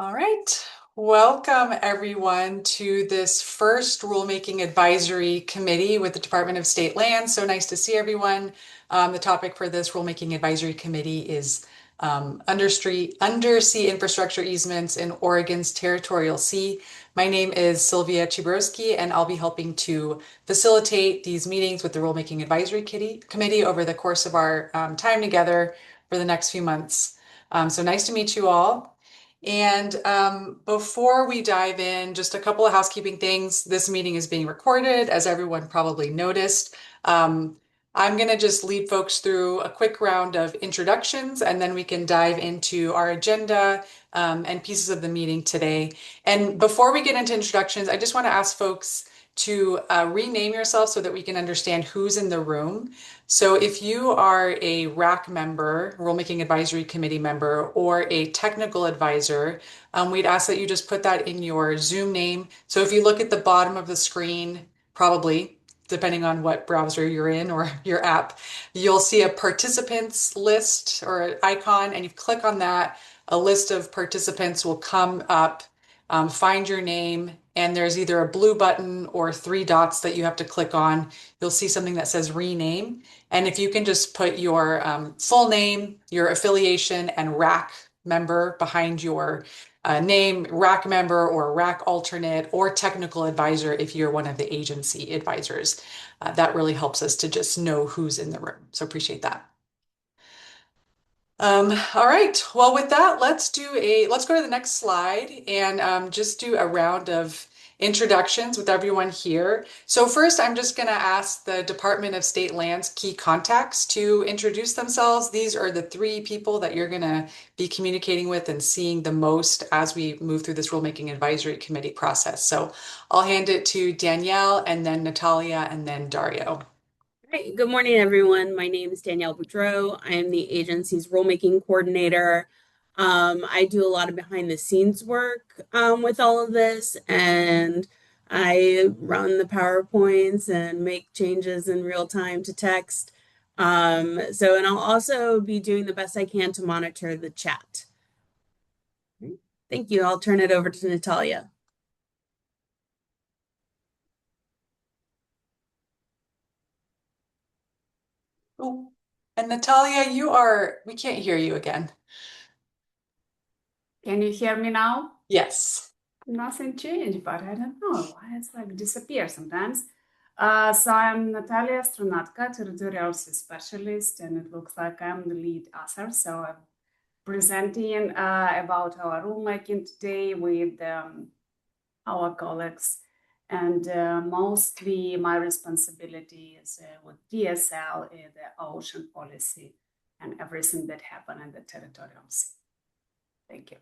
All right. Welcome everyone to this first rulemaking advisory committee with the Department of State Lands. So nice to see everyone. The topic for this rulemaking advisory committee is undersea infrastructure easements in Oregon's territorial sea. My name is Sylvia Chibrowski, and I'll be helping to facilitate these meetings with the rulemaking advisory committee over the course of our time together for the next few months. So nice to meet you all. And before we dive in, just a couple of housekeeping things. This meeting is being recorded, as everyone probably noticed. I'm going to just lead folks through a quick round of introductions, and then we can dive into our agenda and pieces of the meeting today. And before we get into introductions, I just want to ask folks to rename yourself so that we can understand who's in the room. So if you are a RAC member, Rulemaking Advisory Committee member, or a technical advisor, we'd ask that you just put that in your Zoom name. So if you look at the bottom of the screen, probably, depending on what browser you're in or your app, you'll see a participants list or an icon, and you click on that, a list of participants will come up. Find your name, and there's either a blue button or three dots that you have to click on. You'll see something that says rename. And if you can just put your full name, your affiliation, and RAC member behind your name, RAC member or RAC alternate or technical advisor if you're one of the agency advisors. That really helps us to just know who's in the room. So appreciate that. All right. Well, with that, let's go to the next slide and just do a round of introductions with everyone here. So first, I'm just going to ask the Department of State Lands key contacts to introduce themselves. These are the three people that you're going to be communicating with and seeing the most as we move through this rulemaking advisory committee process. So I'll hand it to Danielle and then Natalia and then Dario. Hi, good morning, everyone. My name is Danielle Boudreau. I am the agency's rulemaking coordinator. I do a lot of behind the scenes work with all of this, and I run the PowerPoints and make changes in real time to text. And I'll also be doing the best I can to monitor the chat. Thank you. I'll turn it over to Natalia. Oh, and Natalia, we can't hear you again. Can you hear me now? Yes. Nothing changed, but I don't know why it's like disappear sometimes. So I'm Natalia Strunatka, territorial specialist, and it looks like I'm the lead author. So I'm presenting about our rulemaking today with our colleagues, and mostly my responsibility is with DSL, the ocean policy, and everything that happened in the territorial sea. Thank you.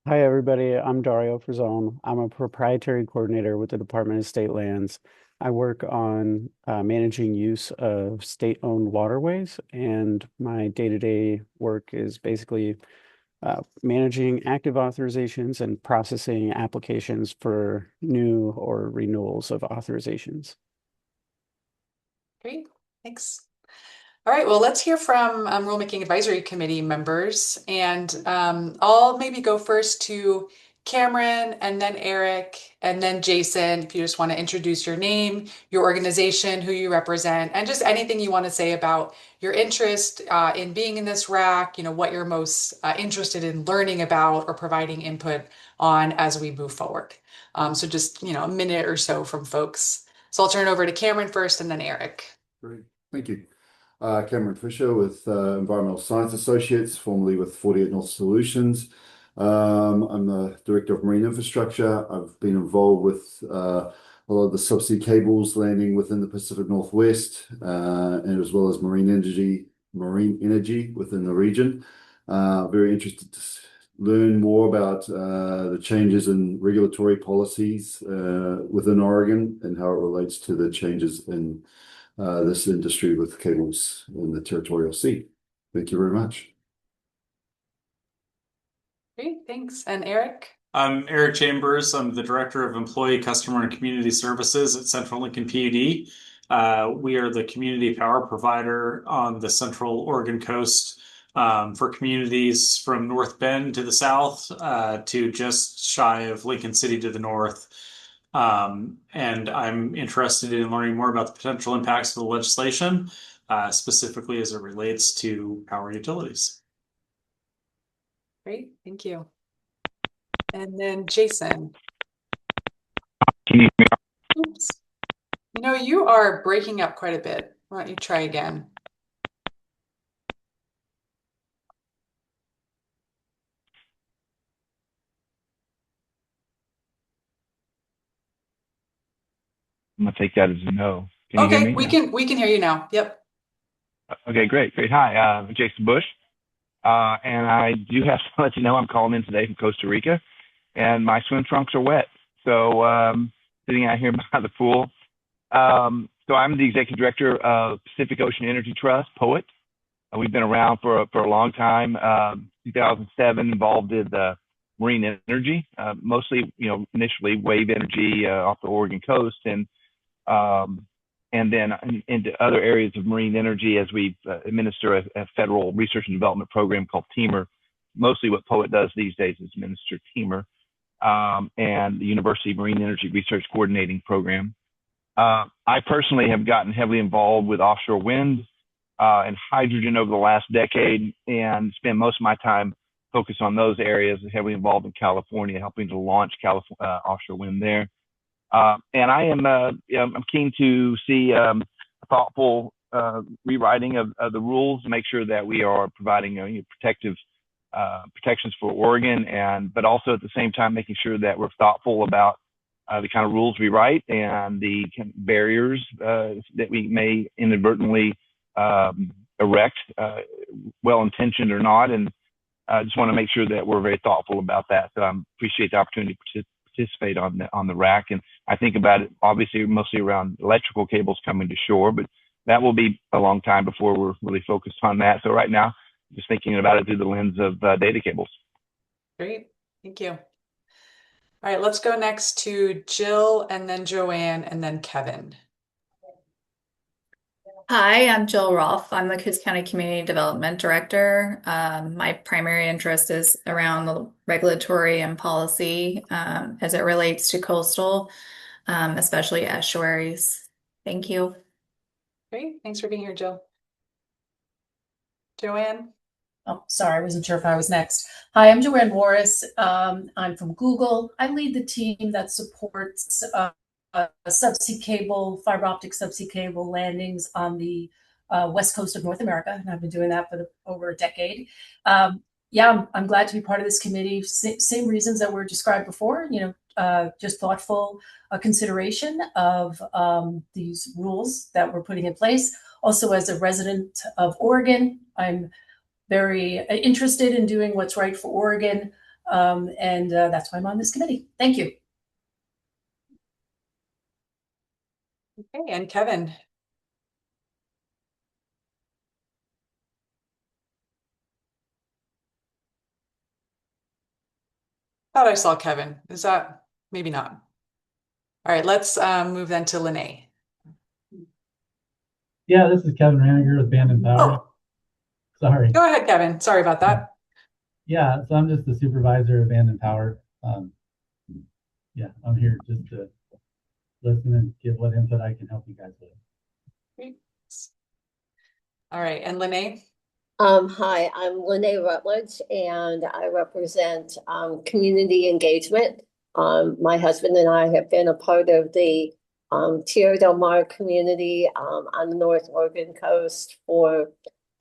Hi, everybody. I'm Dario Frazone. I'm a proprietary coordinator with the Department of State Lands. I work on managing use of state-owned waterways, and my day-to-day work is basically managing active authorizations and processing applications for new or renewals of authorizations. Great, thanks. All right, well, let's hear from Rulemaking Advisory Committee members. And I'll maybe go first to Cameron and then Eric and then Jason, if you just want to introduce your name, your organization, who you represent, and just anything you want to say about your interest in being in this RAC, what you're most interested in learning about or providing input on as we move forward. So just, a minute or so from folks. So I'll turn it over to Cameron first and then Eric. Great, thank you. Cameron Fisher with Environmental Science Associates, formerly with 48 North Solutions. I'm the Director of Marine Infrastructure. I've been involved with a lot of the subsea cables landing within the Pacific Northwest, and as well as marine energy within the region. Very interested to learn more about the changes in regulatory policies within Oregon and how it relates to the changes in this industry with cables in the territorial sea. Thank you very much. Great, thanks. And Eric? I'm Eric Chambers. I'm the Director of Employee, Customer, and Community Services at Central Lincoln PUD. We are the community power provider on the Central Oregon coast for communities from North Bend to the south to just shy of Lincoln City to the north. And I'm interested in learning more about the potential impacts of the legislation, specifically as it relates to power utilities. Great, thank you. And then Jason. Oops. You know, you are breaking up quite a bit. Why don't you try again? I'm gonna take that as a no. Can you hear Okay, me? we can hear you now. Yep. Okay, great. Hi, I'm Jason Bush. And I do have to let you know I'm calling in today from Costa Rica, and my swim trunks are wet. So sitting out here by the pool. So I'm the executive director of Pacific Ocean Energy Trust, POET. We've been around for a long time. 2007, involved in marine energy, mostly, initially wave energy off the Oregon coast, and then into other areas of marine energy as we administer a federal research and development program called TEAMR. Mostly what POET does these days is administer TEAMR and the University Marine Energy Research Coordinating Program. I personally have gotten heavily involved with offshore wind and hydrogen over the last decade, and spend most of my time focused on those areas, heavily involved in California, helping to launch offshore wind there. And I'm keen to see a thoughtful rewriting of the rules to make sure that we are providing protections for Oregon, but also at the same time making sure that we're thoughtful about the kind of rules we write and the barriers that we may inadvertently erect, well-intentioned or not. And I just want to make sure that we're very thoughtful about that. So I appreciate the opportunity to participate on the RAC. And I think about it obviously mostly around electrical cables coming to shore, but that will be a long time before we're really focused on that. So right now, just thinking about it through the lens of data cables. Great, thank you. All right, let's go next to Jill, and then Joanne, and then Kevin. Hi, I'm Jill Rolfe. I'm the Coos County Community Development Director. My primary interest is around the regulatory and policy as it relates to coastal, especially estuaries. Thank you. Great, thanks for being here, Jill. Joanne? Oh, sorry, I wasn't sure if I was next. Hi, I'm Joanne Morris. I'm from Google. I lead the team that supports subsea cable, fiber optic subsea cable landings on the west coast of North America, and I've been doing that for over a decade. Yeah, I'm glad to be part of this committee. Same reasons that were described before. Just thoughtful consideration of these rules that we're putting in place. Also, as a resident of Oregon, I'm very interested in doing what's right for Oregon, and that's why I'm on this committee. Thank you. Okay, and Kevin. Thought I saw Kevin. Is that maybe not? All right, let's move then to Lene. Yeah, this is Kevin Raniger with Band and Power. Oh. Sorry. Go ahead, Kevin. Sorry about that. Yeah, so I'm just the supervisor of Band and Power. Yeah, I'm here just to listen and give what input I can help you guys with. Great. All right, and Lene? Hi, I'm Lene Rutledge, and I represent community engagement. My husband and I have been a part of the Tierra del Mar community on the North Oregon coast for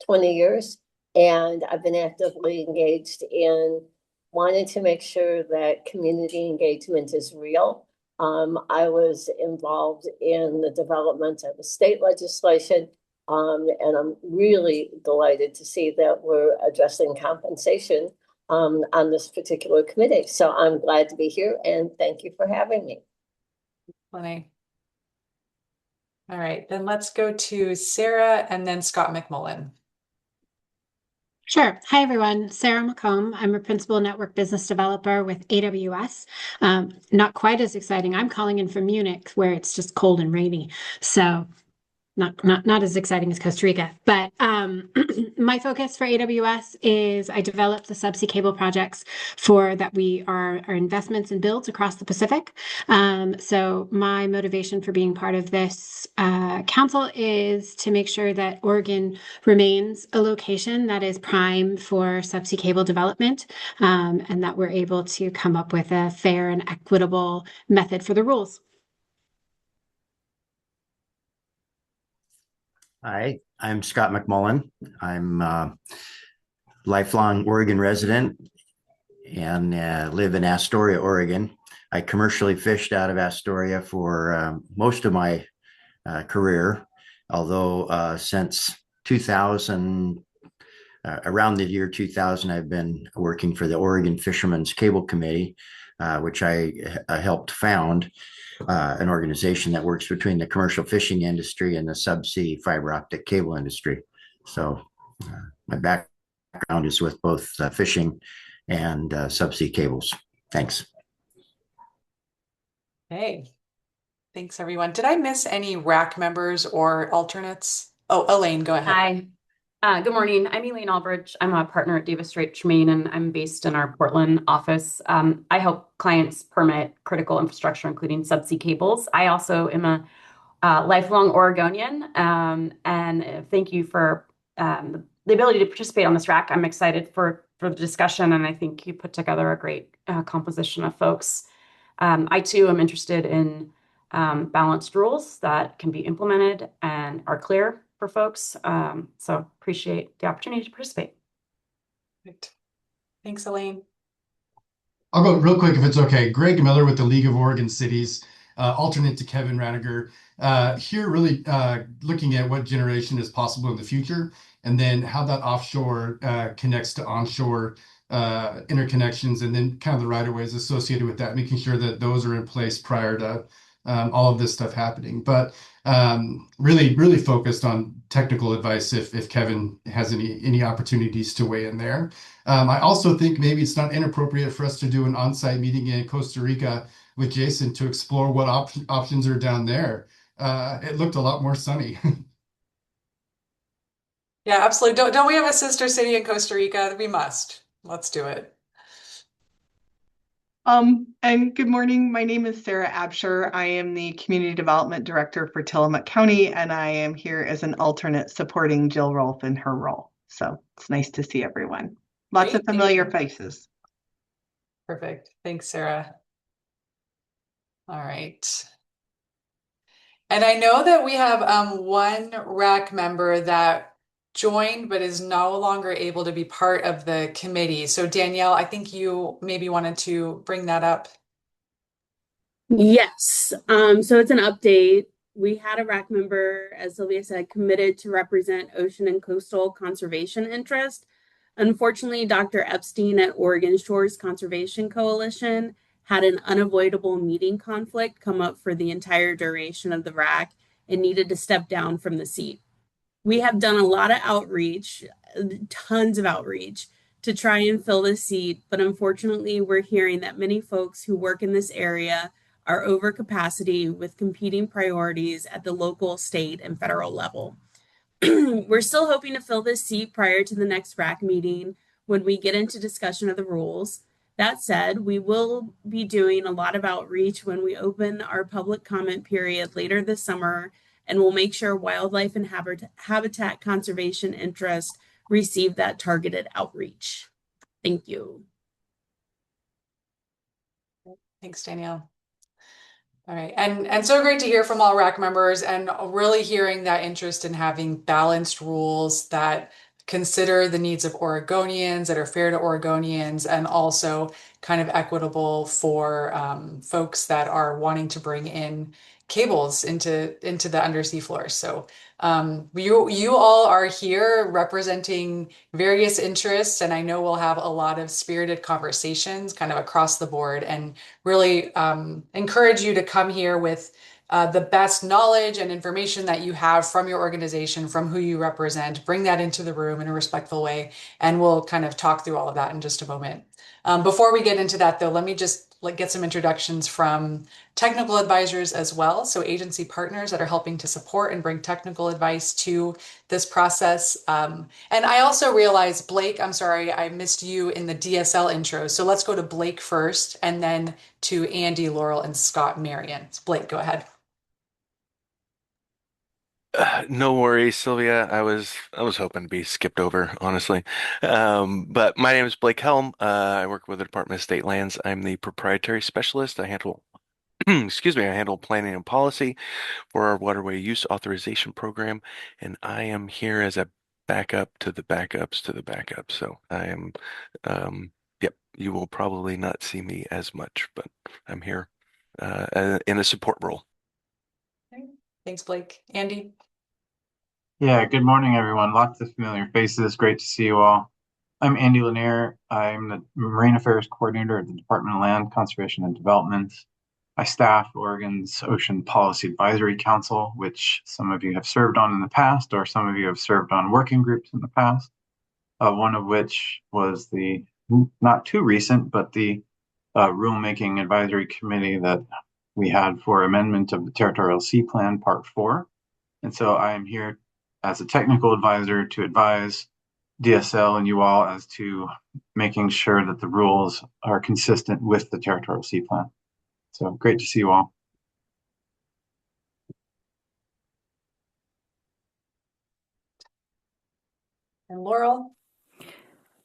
20 years, and I've been actively engaged in wanting to make sure that community engagement is real. I was involved in the development of the state legislation, and I'm really delighted to see that we're addressing compensation on this particular committee. So I'm glad to be here, and thank you for having me. Lene. All right, then let's go to Sarah and then Scott McMullen. Sure. Hi, everyone. Sarah McComb. I'm a principal network business developer with AWS. Not quite as exciting. I'm calling in from Munich, where it's just cold and rainy. So not as exciting as Costa Rica, but my focus for AWS is I developed the subsea cable projects for that we are our investments and builds across the Pacific. So my motivation for being part of this council is to make sure that Oregon remains a location that is prime for subsea cable development, and that we're able to come up with a fair and equitable method for the rules. Hi, I'm Scott McMullen. I'm a lifelong Oregon resident and live in Astoria, Oregon. I commercially fished out of Astoria for most of my career, although since 2000, around the year 2000, I've been working for the Oregon Fishermen's Cable Committee, which I helped found. An organization that works between the commercial fishing industry and the subsea fiber optic cable industry. So my background is with both fishing and subsea cables. Thanks. Hey, thanks everyone. Did I miss any RAC members or alternates? Oh, Elaine, go ahead. Hi. Good morning. I'm Elaine Albridge. I'm a partner at Davis Strait Tremaine, and I'm based in our Portland office. I help clients permit critical infrastructure, including subsea cables. I also am a lifelong Oregonian, and thank you for the ability to participate on this RAC. I'm excited for the discussion, and I think you put together a great composition of folks. I too am interested in balanced rules that can be implemented and are clear for folks. So appreciate the opportunity to participate. Great. Thanks, Elaine. I'll go real quick if it's okay. Greg Miller with the League of Oregon Cities, alternate to Kevin Raniger. Here really looking at what generation is possible in the future, and then how that offshore connects to onshore interconnections, and then kind of the right-of-ways associated with that, making sure that those are in place prior to all of this stuff happening. But really focused on technical advice if Kevin has any opportunities to weigh in there. I also think maybe it's not inappropriate for us to do an on-site meeting in Costa Rica with Jason to explore what options are down there. It looked a lot more sunny. Yeah, absolutely. Don't we have a sister city in Costa Rica? We must. Let's do it. And good morning. My name is Sarah Absher. I am the Community Development Director for Tillamook County, and I am here as an alternate supporting Jill Rolfe in her role. So it's nice to see everyone. Lots of familiar faces. Perfect. Thanks, Sarah. All right. And I know that we have one RAC member that joined but is no longer able to be part of the committee. So Danielle, I think you maybe wanted to bring that up. Yes. So it's an update. We had a RAC member, as Sylvia said, committed to represent ocean and coastal conservation interest. Unfortunately, Dr. Epstein at Oregon Shores Conservation Coalition had an unavoidable meeting conflict come up for the entire duration of the RAC and needed to step down from the seat. We have done a lot of outreach, tons of outreach, to try and fill this seat, but unfortunately, we're hearing that many folks who work in this area are over capacity with competing priorities at the local, state, and federal level. We're still hoping to fill this seat prior to the next RAC meeting when we get into discussion of the rules. That said, we will be doing a lot of outreach when we open our public comment period later this summer, and we'll make sure wildlife and habitat conservation interests receive that targeted outreach. Thank you. Thanks, Danielle. All right, and so great to hear from all RAC members, and really hearing that interest in having balanced rules that consider the needs of Oregonians, that are fair to Oregonians, and also kind of equitable for folks that are wanting to bring in cables into the undersea floor. So you all are here representing various interests, and I know we'll have a lot of spirited conversations kind of across the board, and really encourage you to come here with the best knowledge and information that you have from your organization, from who you represent. Bring that into the room in a respectful way, and we'll kind of talk through all of that in just a moment. Before we get into that, though, let me just get some introductions from technical advisors as well. So agency partners that are helping to support and bring technical advice to this process. And I also realized, Blake, I'm sorry, I missed you in the DSL intro. So let's go to Blake first and then to Andy, Laurel, and Scott Marion. So Blake, go ahead. No worries, Sylvia. I was hoping to be skipped over, honestly. But my name is Blake Helm. I work with the Department of State Lands. I'm the proprietary specialist. I handle, excuse me, I handle planning and policy for our waterway use authorization program, and I am here as a backup to the backups to the backup. So I am, yep, you will probably not see me as much, but I'm here in a support role. Thanks, Blake. Andy? Yeah, good morning, everyone. Lots of familiar faces. Great to see you all. I'm Andy Lanier. I'm the Marine Affairs Coordinator at the Department of Land, Conservation and Development. I staff Oregon's Ocean Policy Advisory Council, which some of you have served on in the past, or some of you have served on working groups in the past, one of which was the not too recent, but the rulemaking advisory committee that we had for amendment of the Territorial Sea Plan Part 4. And so I am here as a technical advisor to advise DSL and you all as to making sure that the rules are consistent with the Territorial Sea Plan. So great to see you all. And Laurel?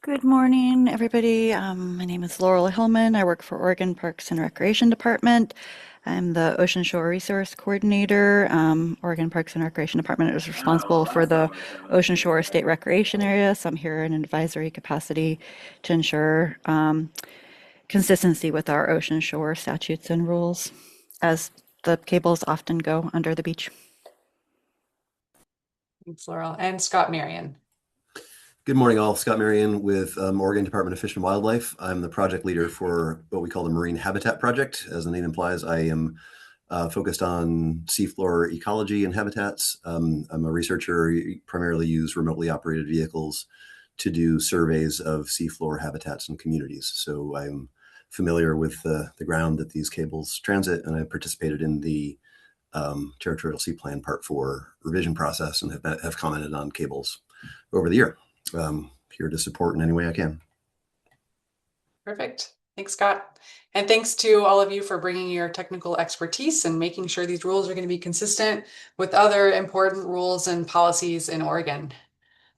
Good morning, everybody. My name is Laurel Hillman. I work for Oregon Parks and Recreation Department. I'm the Ocean Shore Resource Coordinator. Oregon Parks and Recreation Department is responsible for the Ocean Shore State Recreation Area, so I'm here in an advisory capacity to ensure consistency with our ocean shore statutes and rules, as the cables often go under the beach. Thanks, Laurel. And Scott Marion. Good morning, all. Scott Marion with Oregon Department of Fish and Wildlife. I'm the project leader for what we call the Marine Habitat Project. As the name implies, I am focused on seafloor ecology and habitats. I'm a researcher, primarily use remotely operated vehicles to do surveys of seafloor habitats and communities. So I'm familiar with the ground that these cables transit, and I participated in the Territorial Sea Plan Part 4 revision process and have commented on cables over the year. Here to support in any way I can. Perfect. Thanks, Scott. And thanks to all of you for bringing your technical expertise and making sure these rules are going to be consistent with other important rules and policies in Oregon.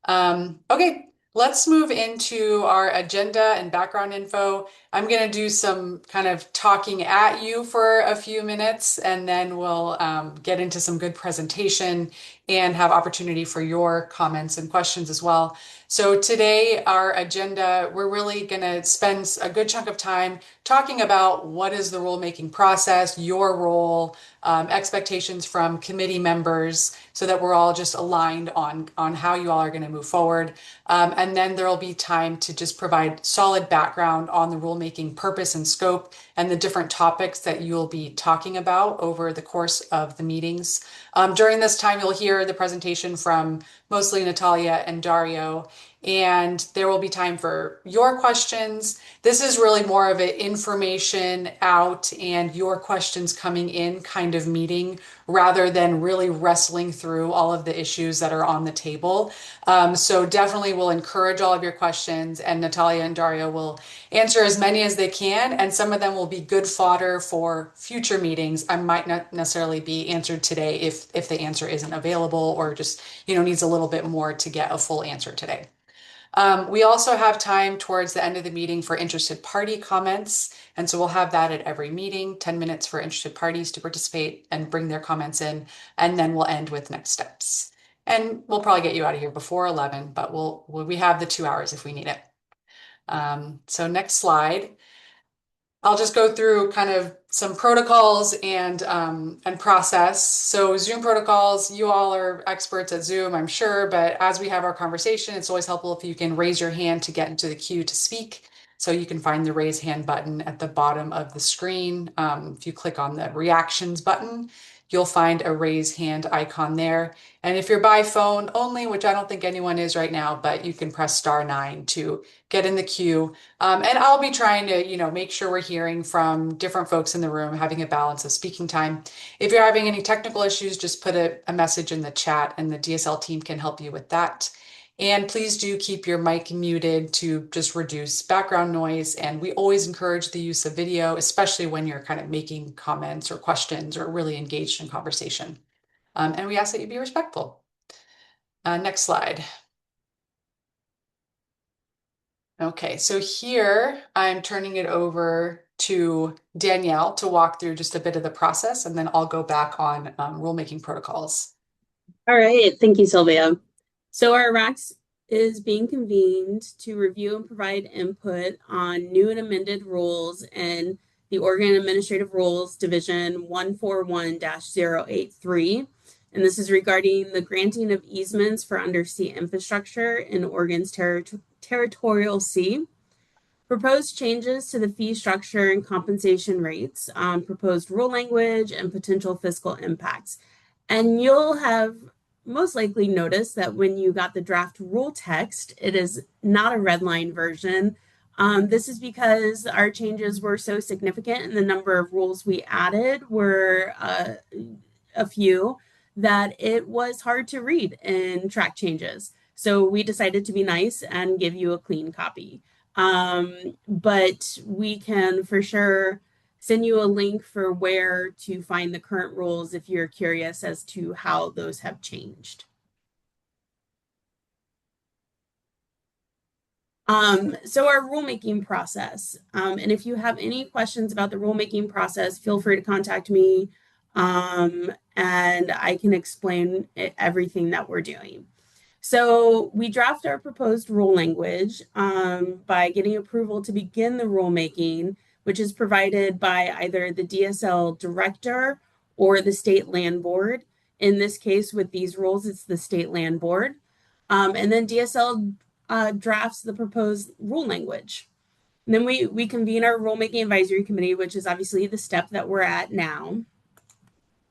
Okay, let's move into our agenda and background info. I'm going to do some kind of talking at you for a few minutes, and then we'll get into some good presentation and have opportunity for your comments and questions as well. So today, our agenda, we're really going to spend a good chunk of time talking about what is the rulemaking process, your role, expectations from committee members, so that we're all just aligned on how you all are going to move forward. And then there will be time to just provide solid background on the rulemaking purpose and scope and the different topics that you'll be talking about over the course of the meetings. During this time, you'll hear the presentation from mostly Natalia and Dario, and there will be time for your questions. This is really more of an information out and your questions coming in kind of meeting, rather than really wrestling through all of the issues that are on the table. So definitely we'll encourage all of your questions, and Natalia and Dario will answer as many as they can, and some of them will be good fodder for future meetings. I might not necessarily be answered today if the answer isn't available, or just needs a little bit more to get a full answer today. We also have time towards the end of the meeting for interested party comments. And so we'll have that at every meeting, 10 minutes for interested parties to participate and bring their comments in. And then we'll end with next steps. And we'll probably get you out of here before 11, but we have the 2 hours if we need it. So next slide. I'll just go through kind of some protocols and process. So Zoom protocols, you all are experts at Zoom, I'm sure, but as we have our conversation, it's always helpful if you can raise your hand to get into the queue to speak. So you can find the raise hand button at the bottom of the screen. If you click on the reactions button, you'll find a raise hand icon there. And if you're by phone only, which I don't think anyone is right now, but you can press *9 to get in the queue. And I'll be trying to, make sure we're hearing from different folks in the room, having a balance of speaking time. If you're having any technical issues, just put a message in the chat and the DSL team can help you with that. And please do keep your mic muted to just reduce background noise. And we always encourage the use of video, especially when you're kind of making comments or questions or really engaged in conversation. And we ask that you be respectful. Next slide. Okay, so here I'm turning it over to Danielle to walk through just a bit of the process, and then I'll go back on rulemaking protocols. All right, thank you, Sylvia. So our RACs is being convened to review and provide input on new and amended rules in the Oregon Administrative Rules Division 141-083. And this is regarding the granting of easements for undersea infrastructure in Oregon's territorial sea. Proposed changes to the fee structure and compensation rates, proposed rule language, and potential fiscal impacts. And you'll have most likely noticed that when you got the draft rule text, it is not a red line version. This is because our changes were so significant and the number of rules we added were a few that it was hard to read and track changes. So we decided to be nice and give you a clean copy. But we can for sure send you a link for where to find the current rules if you're curious as to how those have changed. So our rulemaking process, and if you have any questions about the rulemaking process, feel free to contact me, and I can explain everything that we're doing. So we draft our proposed rule language by getting approval to begin the rulemaking, which is provided by either the DSL director or the state land board. In this case, with these rules, it's the state land board. And then DSL drafts the proposed rule language. And then we convene our rulemaking advisory committee, which is obviously the step that we're at now.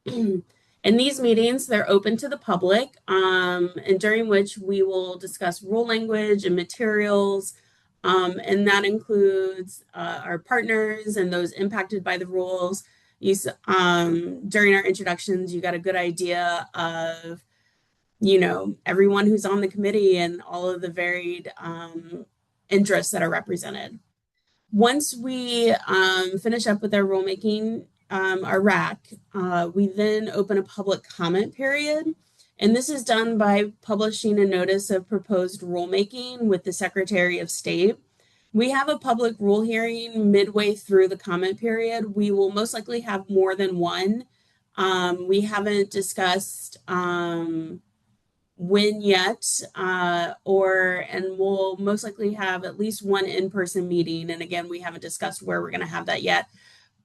In these meetings, they're open to the public, and during which we will discuss rule language and materials, and that includes our partners and those impacted by the rules. During our introductions, you got a good idea of, everyone who's on the committee and all of the varied interests that are represented. Once we finish up with our rulemaking, our RAC, we then open a public comment period. And this is done by publishing a notice of proposed rulemaking with the Secretary of State. We have a public rule hearing midway through the comment period. We will most likely have more than one. We haven't discussed when yet, and we'll most likely have at least one in-person meeting. And again, we haven't discussed where we're going to have that yet,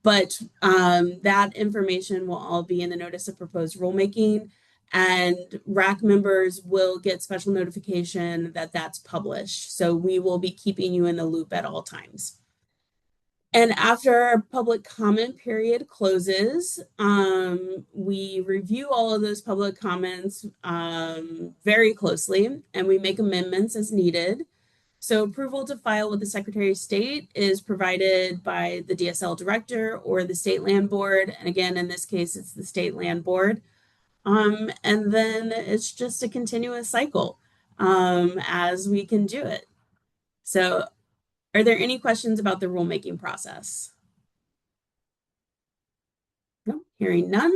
but that information will all be in the notice of proposed rulemaking, and RAC members will get special notification that that's published. So we will be keeping you in the loop at all times. And after our public comment period closes, we review all of those public comments very closely, and we make amendments as needed. So approval to file with the Secretary of State is provided by the DSL director or the state land board. And again, in this case, it's the state land board. And then it's just a continuous cycle as we can do it. So are there any questions about the rulemaking process? No, hearing none.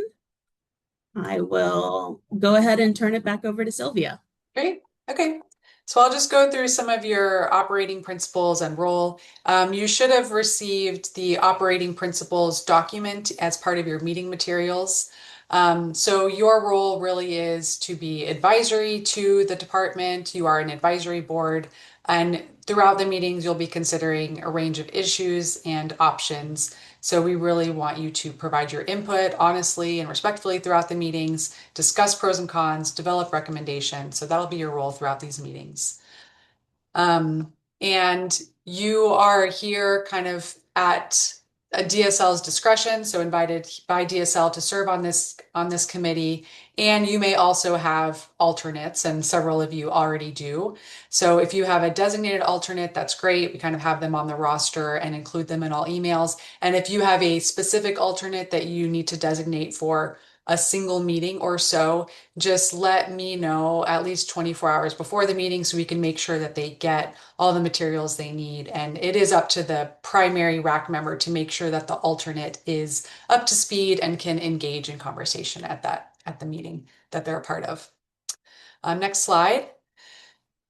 I will go ahead and turn it back over to Sylvia. Great. Okay. So I'll just go through some of your operating principles and role. You should have received the operating principles document as part of your meeting materials. So your role really is to be advisory to the department. You are an advisory board, and throughout the meetings, you'll be considering a range of issues and options. So we really want you to provide your input honestly and respectfully throughout the meetings, discuss pros and cons, develop recommendations. So that'll be your role throughout these meetings. And you are here kind of at a DSL's discretion, so invited by DSL to serve on this committee. And you may also have alternates, and several of you already do. So if you have a designated alternate, that's great. We kind of have them on the roster and include them in all emails. And if you have a specific alternate that you need to designate for a single meeting or so, just let me know at least 24 hours before the meeting so we can make sure that they get all the materials they need. And it is up to the primary RAC member to make sure that the alternate is up to speed and can engage in conversation at the meeting that they're a part of. Next slide.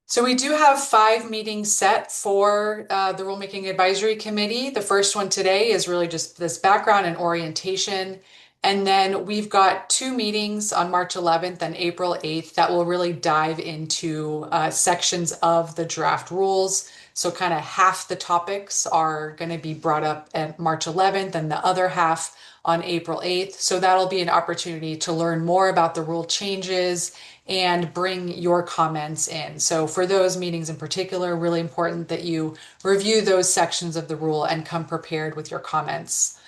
So we do have 5 meetings set for the Rulemaking Advisory Committee. The first one today is really just this background and orientation. And then we've got 2 meetings on March 11th and April 8th that will really dive into sections of the draft rules. So kind of half the topics are going to be brought up at March 11th and the other half on April 8th. So that'll be an opportunity to learn more about the rule changes and bring your comments in. So for those meetings in particular, really important that you review those sections of the rule and come prepared with your comments.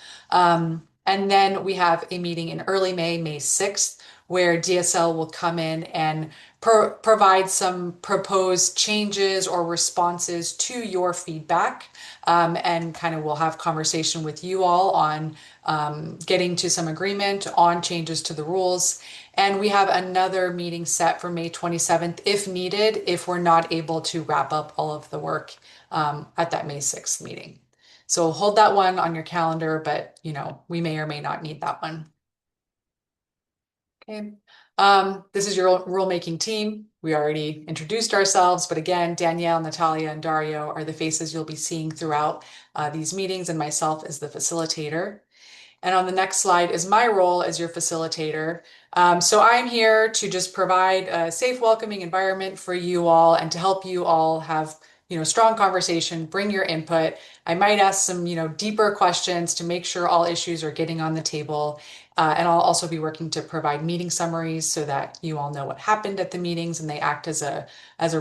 And then we have a meeting in early May, May 6th, where DSL will come in and provide some proposed changes or responses to your feedback, and kind of we'll have conversation with you all on getting to some agreement on changes to the rules. And we have another meeting set for May 27th if needed, if we're not able to wrap up all of the work at that May 6th meeting. So hold that one on your calendar, but we may or may not need that one. Okay. This is your rulemaking team. We already introduced ourselves, but again, Danielle, Natalia, and Dario are the faces you'll be seeing throughout these meetings, and myself as the facilitator. And on the next slide is my role as your facilitator. So I'm here to just provide a safe, welcoming environment for you all and to help you all have strong conversation, bring your input. I might ask some deeper questions to make sure all issues are getting on the table. And I'll also be working to provide meeting summaries so that you all know what happened at the meetings and they act as a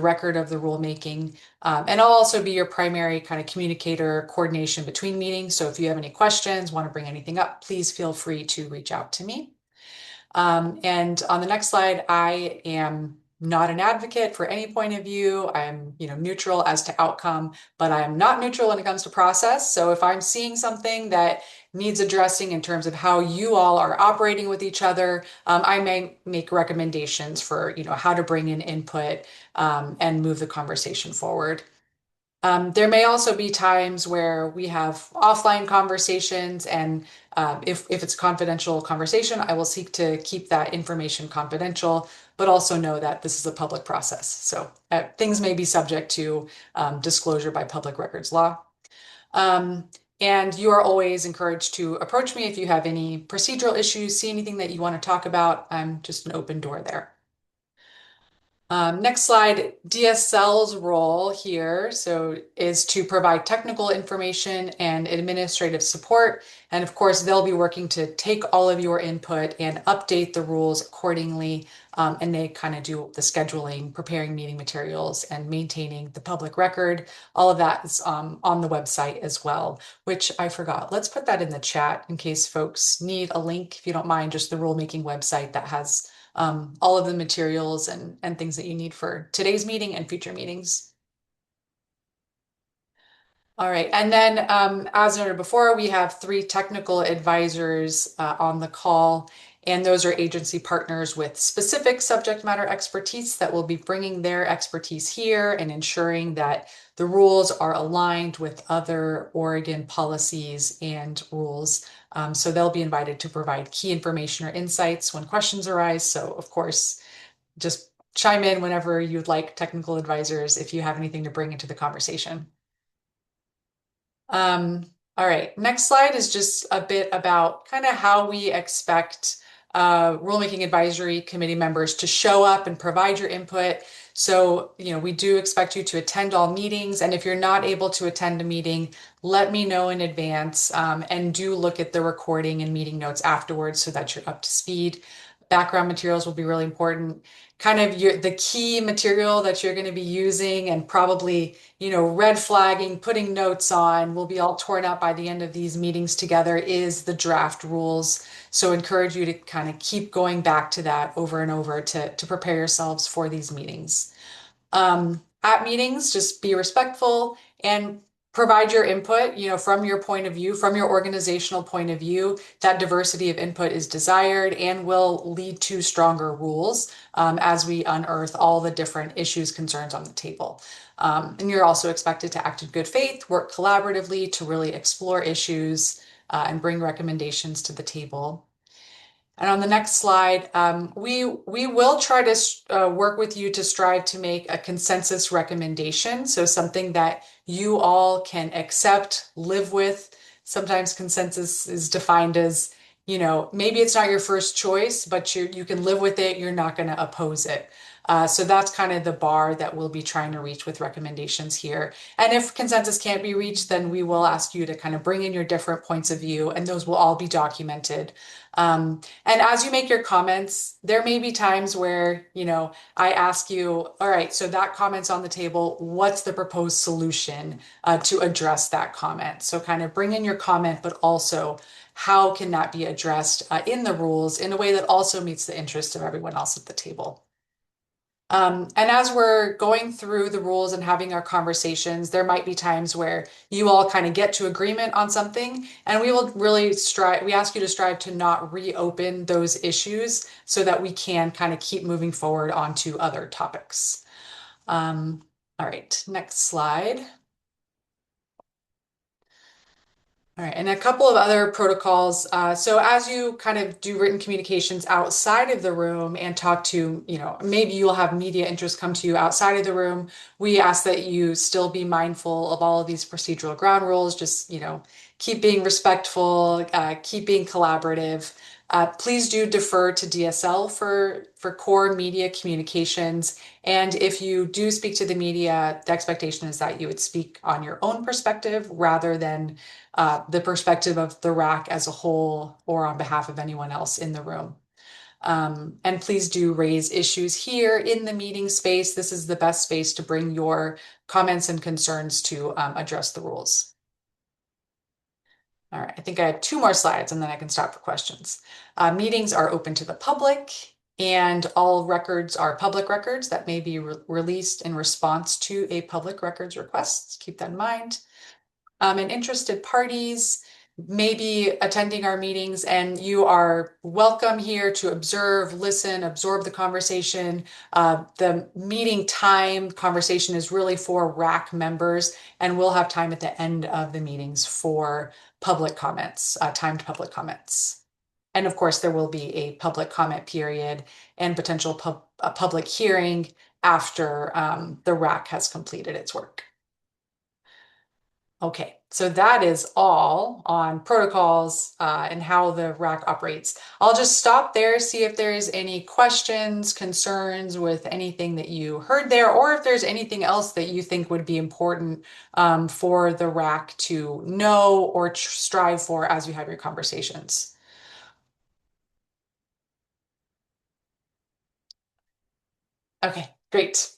record of the rulemaking. And I'll also be your primary kind of communicator coordination between meetings. So if you have any questions, want to bring anything up, please feel free to reach out to me. And on the next slide, I am not an advocate for any point of view. I'm, neutral as to outcome, but I am not neutral when it comes to process. So if I'm seeing something that needs addressing in terms of how you all are operating with each other, I may make recommendations for, how to bring in input and move the conversation forward. There may also be times where we have offline conversations, and if it's a confidential conversation, I will seek to keep that information confidential, but also know that this is a public process. So things may be subject to disclosure by public records law. And you are always encouraged to approach me if you have any procedural issues, see anything that you want to talk about. I'm just an open door there. Next slide, DSL's role here is to provide technical information and administrative support. And of course, they'll be working to take all of your input and update the rules accordingly. And they kind of do the scheduling, preparing meeting materials, and maintaining the public record. All of that is on the website as well, which I forgot. Let's put that in the chat in case folks need a link, if you don't mind, just the rulemaking website that has all of the materials and things that you need for today's meeting and future meetings. All right, and then as noted before, we have 3 technical advisors on the call, and those are agency partners with specific subject matter expertise that will be bringing their expertise here and ensuring that the rules are aligned with other Oregon policies and rules. So they'll be invited to provide key information or insights when questions arise. So of course, just chime in whenever you'd like, technical advisors, if you have anything to bring into the conversation. All right, next slide is just a bit about kind of how we expect Rulemaking Advisory Committee members to show up and provide your input. So, we do expect you to attend all meetings, and if you're not able to attend a meeting, let me know in advance, and do look at the recording and meeting notes afterwards so that you're up to speed. Background materials will be really important. kind of the key material that you're going to be using and probably, red flagging, putting notes on, will be all torn up by the end of these meetings together is the draft rules. So encourage you to kind of keep going back to that over and over to prepare yourselves for these meetings. At meetings, just be respectful and provide your input, from your point of view, from your organizational point of view. That diversity of input is desired and will lead to stronger rules as we unearth all the different issues, concerns on the table. And you're also expected to act in good faith, work collaboratively to really explore issues and bring recommendations to the table. And on the next slide, we will try to work with you to strive to make a consensus recommendation. So something that you all can accept, live with. Sometimes consensus is defined as, maybe it's not your first choice, but you can live with it. You're not going to oppose it. So that's kind of the bar that we'll be trying to reach with recommendations here. And if consensus can't be reached, then we will ask you to kind of bring in your different points of view, and those will all be documented. And as you make your comments, there may be times where, I ask you, all right, so that comment's on the table. What's the proposed solution to address that comment? So kind of bring in your comment, but also how can that be addressed in the rules in a way that also meets the interest of everyone else at the table? And as we're going through the rules and having our conversations, there might be times where you all kind of get to agreement on something, and we will really we ask you to strive to not reopen those issues so that we can kind of keep moving forward onto other topics. All right, next slide. All right, and a couple of other protocols. So as you kind of do written communications outside of the room and talk to, maybe you'll have media interest come to you outside of the room, we ask that you still be mindful of all of these procedural ground rules. Just, keep being respectful, keep being collaborative. Please do defer to DSL for core media communications. And if you do speak to the media, the expectation is that you would speak on your own perspective rather than the perspective of the RAC as a whole or on behalf of anyone else in the room. And please do raise issues here in the meeting space. This is the best space to bring your comments and concerns to address the rules. All right, I think I have 2 more slides and then I can stop for questions. Meetings are open to the public, and all records are public records that may be released in response to a public records request. Keep that in mind. And interested parties may be attending our meetings, and you are welcome here to observe, listen, absorb the conversation. The meeting time conversation is really for RAC members, and we'll have time at the end of the meetings for public comments, timed public comments. And of course, there will be a public comment period and potential public hearing after the RAC has completed its work. Okay, so that is all on protocols and how the RAC operates. I'll just stop there, see if there's any questions, concerns with anything that you heard there, or if there's anything else that you think would be important for the RAC to know or strive for as you have your conversations. Okay, great.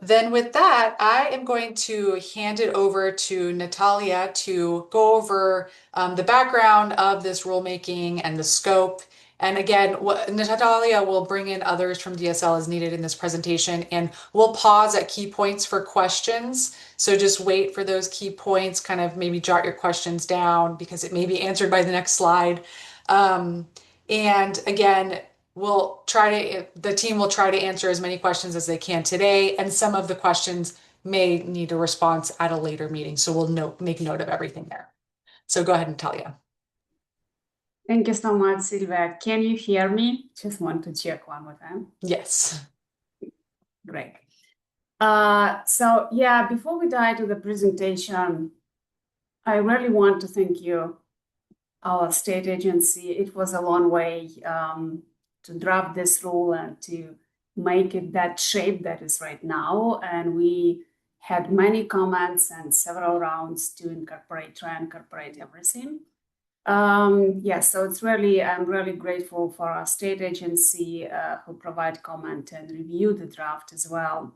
Then with that, I am going to hand it over to Natalia to go over the background of this rulemaking and the scope. And again, Natalia will bring in others from DSL as needed in this presentation, and we'll pause at key points for questions. So just wait for those key points, kind of maybe jot your questions down because it may be answered by the next slide. And again, the team will try to answer as many questions as they can today, and some of the questions may need a response at a later meeting. So we'll make note of everything there. So go ahead, Natalia. Thank you so much, Sylvia. Can you hear me? Just want to check one more time. Yes. Great. So yeah, before we dive to the presentation, I really want to thank you, our state agency. It was a long way to draft this rule and to make it that shape that is right now. And we had many comments and several rounds to try and incorporate everything. So it's really, I'm really grateful for our state agency who provide comment and review the draft as well.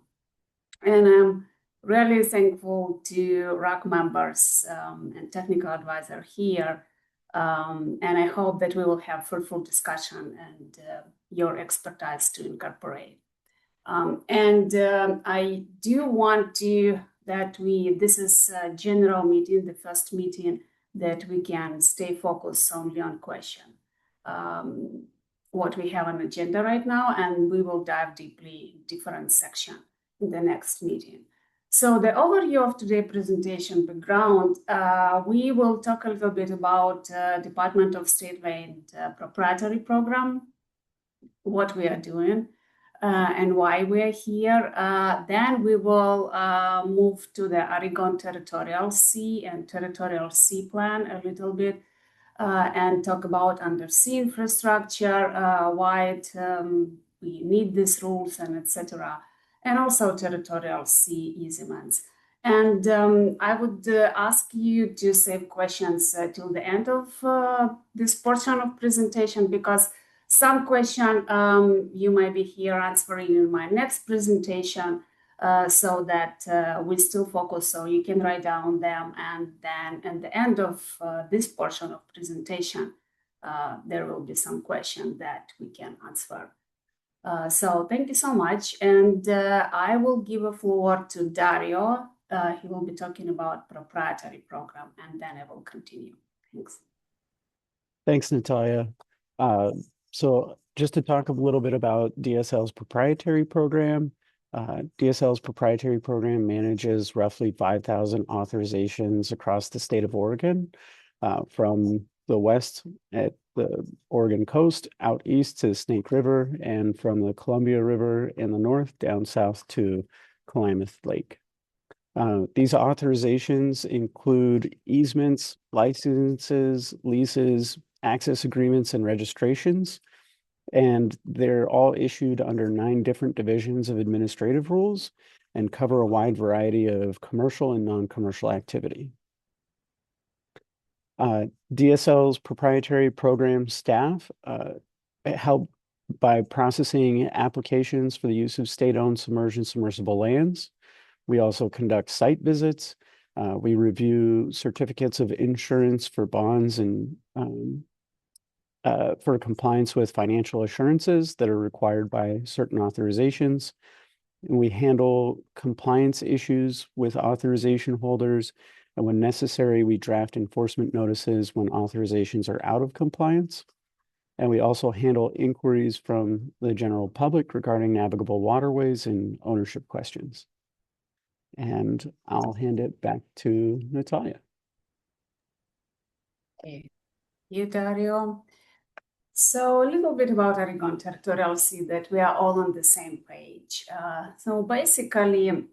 And I'm really thankful to RAC members and technical advisor here. And I hope that we will have fruitful discussion and your expertise to incorporate. I do want to that this is a general meeting, the first meeting that we can stay focused only on question. What we have on agenda right now, and we will dive deeply in different section in the next meeting. So the overview of today's presentation background, we will talk a little bit about Department of State Land proprietary program, what we are doing, and why we're here. Then we will move to the Oregon Territorial Sea and Territorial Sea Plan a little bit and talk about undersea infrastructure, why we need these rules and etc. And also territorial sea easements. And I would ask you to save questions till the end of this portion of presentation, because some question you might be here answering in my next presentation, so that we still focus, so you can write down them, and then at the end of this portion of presentation, there will be some question that we can answer. So thank you so much, and I will give a floor to Dario. He will be talking about proprietary program, and then I will continue. Thanks. Thanks, Natalia. So just to talk a little bit about DSL's proprietary program. DSL's proprietary program manages roughly 5,000 authorizations across the state of Oregon, from the west at the Oregon coast out east to Snake River, and from the Columbia River in the north down south to Klamath Lake. These authorizations include easements, licenses, leases, access agreements, and registrations. And they're all issued under 9 different divisions of administrative rules and cover a wide variety of commercial and non-commercial activity. DSL's proprietary program staff help by processing applications for the use of state-owned submersible lands. We also conduct site visits. We review certificates of insurance for bonds and for compliance with financial assurances that are required by certain authorizations. And we handle compliance issues with authorization holders. And when necessary, we draft enforcement notices when authorizations are out of compliance. And we also handle inquiries from the general public regarding navigable waterways and ownership questions. And I'll hand it back to Natalia. Thank you, Dario. So a little bit about Oregon Territorial Sea, that we are all on the same page. So basically,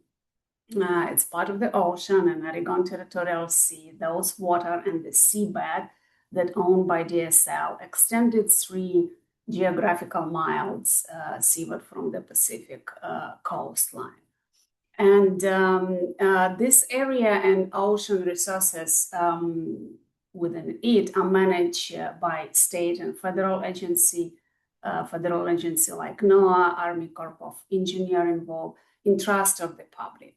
it's part of the ocean, and Oregon Territorial Sea, those water and the seabed that owned by DSL extended 3 geographical miles seaward from the Pacific coastline. And this area and ocean resources within it are managed by state and federal agency like NOAA, Army Corps of Engineers involved in trust of the public.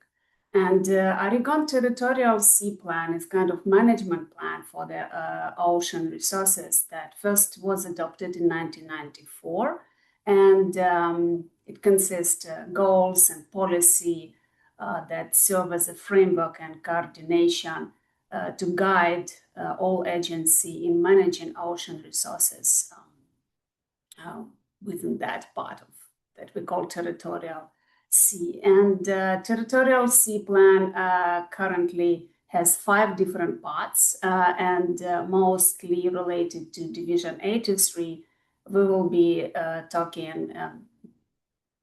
And Oregon Territorial Sea Plan is kind of management plan for the ocean resources that first was adopted in 1994. And it consists goals and policy that serve as a framework and coordination to guide all agency in managing ocean resources within that part of that we call territorial sea. And territorial sea plan currently has 5 different parts and mostly related to Division 83. We will be talking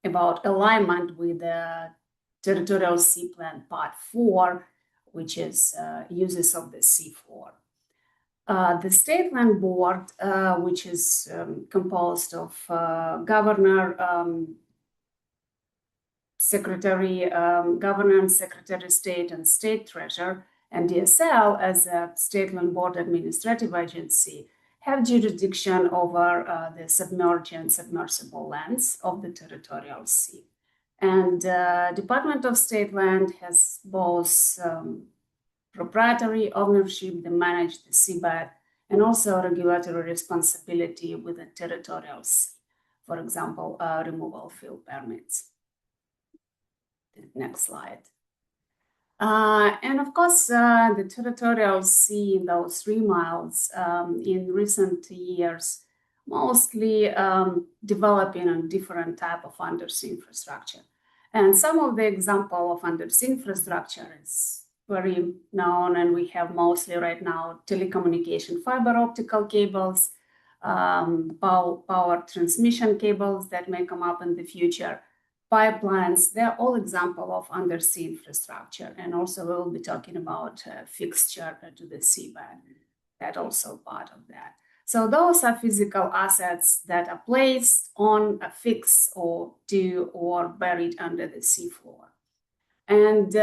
about alignment with the Territorial Sea Plan Part 4, which is uses of the seafloor. The State Land Board, which is composed of governor, secretary, governor, secretary of state, and state treasurer, And DSL, as a state land board administrative agency, have jurisdiction over the submerged and submersible lands of the territorial sea. And Department of State Land has both proprietary ownership, they manage the seabed, and also regulatory responsibility with the territorial sea. For example, removal field permits. Next slide. And of course, the territorial sea, those 3 miles, in recent years, mostly developing a different type of undersea infrastructure. And some of the example of undersea infrastructure is very known, and we have mostly right now telecommunication fiber optical cables, power transmission cables that may come up in the future, pipelines. They're all examples of undersea infrastructure. And also we'll be talking about fixture to the seabed. That's also part of that. So those are physical assets that are placed on a fix or buried under the seafloor. And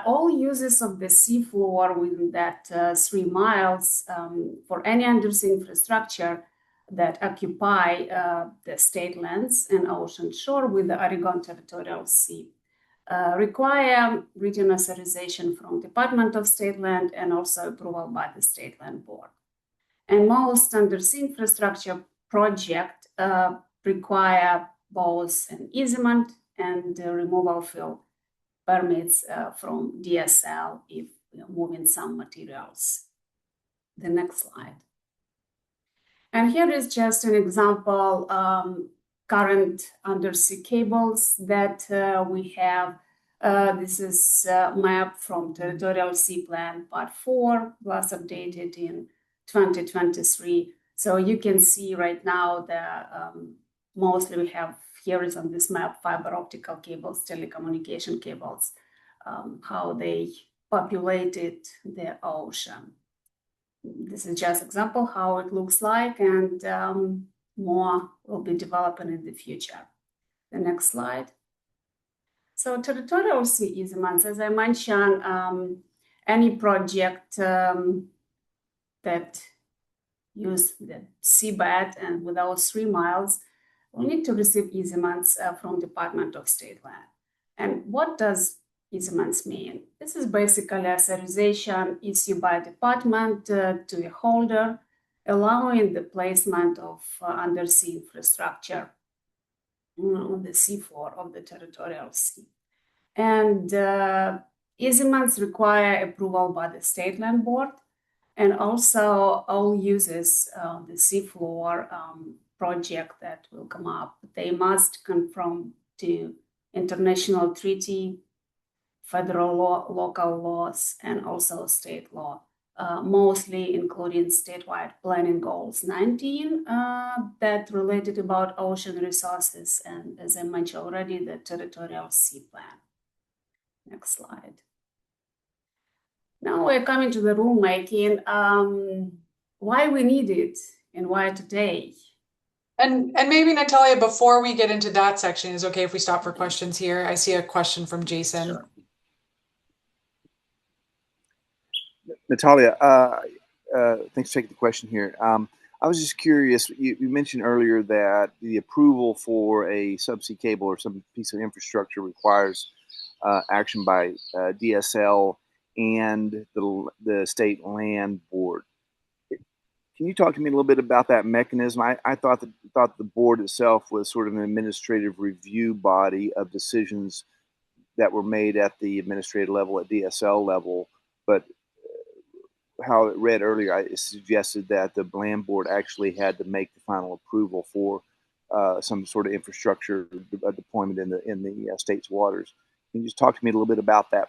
all uses of the seafloor within that 3 miles for any undersea infrastructure that occupy the state lands and ocean shore with the Oregon Territorial Sea require written authorization from Department of State Land and also approval by the State Land Board. And most undersea infrastructure projects require both an easement and removal field permits from DSL if moving some materials. The next slide. And here is just an example, current undersea cables that we have. This is a map from Territorial Sea Plan Part 4, was updated in 2023. So you can see right now that mostly we have here is on this map fiber optical cables, telecommunication cables, how they populated the ocean. This is just example how it looks like, and more will be developing in the future. The next slide. So territorial sea easements, as I mentioned, any project that use the seabed and without 3 miles will need to receive easements from Department of State Land. And what does easements mean? This is basically authorization issued by department to a holder, allowing the placement of undersea infrastructure on the seafloor of the territorial sea. And easements require approval by the State Land Board, and also all uses the seafloor project that will come up, they must conform to international treaty, federal law, local laws, and also state law, mostly including statewide planning goals 19 that related about ocean resources, and as I mentioned already, the territorial sea plan. Next slide. Now we're coming to the rulemaking. Why we need it and why today? And maybe Natalia, before we get into that section, is it okay if we stop for questions here? I see a question from Jason. Sure. Natalia, thanks for taking the question here. I was just curious, you mentioned earlier that the approval for a subsea cable or some piece of infrastructure requires action by DSL and the State Land Board. Can you talk to me a little bit about that mechanism? I thought the board itself was sort of an administrative review body of decisions that were made at the administrative level, at DSL level, but how it read earlier, it suggested that the land board actually had to make the final approval for some sort of infrastructure deployment in the state's waters. Can you just talk to me a little bit about that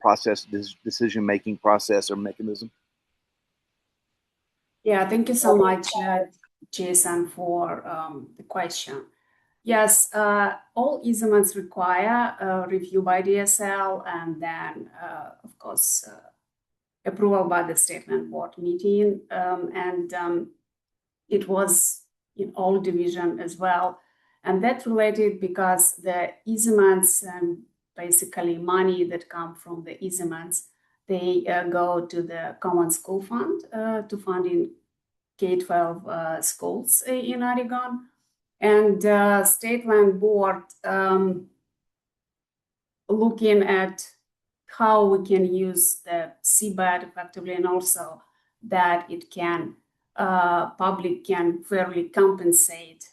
process, this decision-making process or mechanism? Yeah, thank you so much, Jason, for the question. Yes, all easements require a review by DSL and then, of course, approval by the State Land Board meeting. It was in all division as well. And that related because the easements and basically money that come from the easements They go to the Common School Fund to funding K-12 schools in Oregon. And State Land Board looking at how we can use the CBAT effectively, and also that it can public can fairly compensate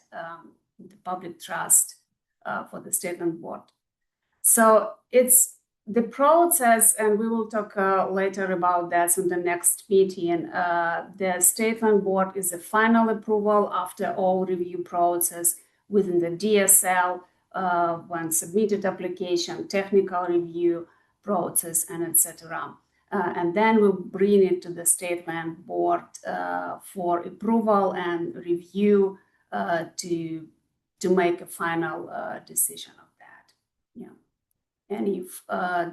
the public trust for the State Land Board. So it's the process, and we will talk later about that in the next meeting. The State Land Board is a final approval after all review process within the DSL, when submitted application, technical review process, and etc. And then we'll bring it to the State Land Board for approval and review to make a final decision of that. Yeah. And if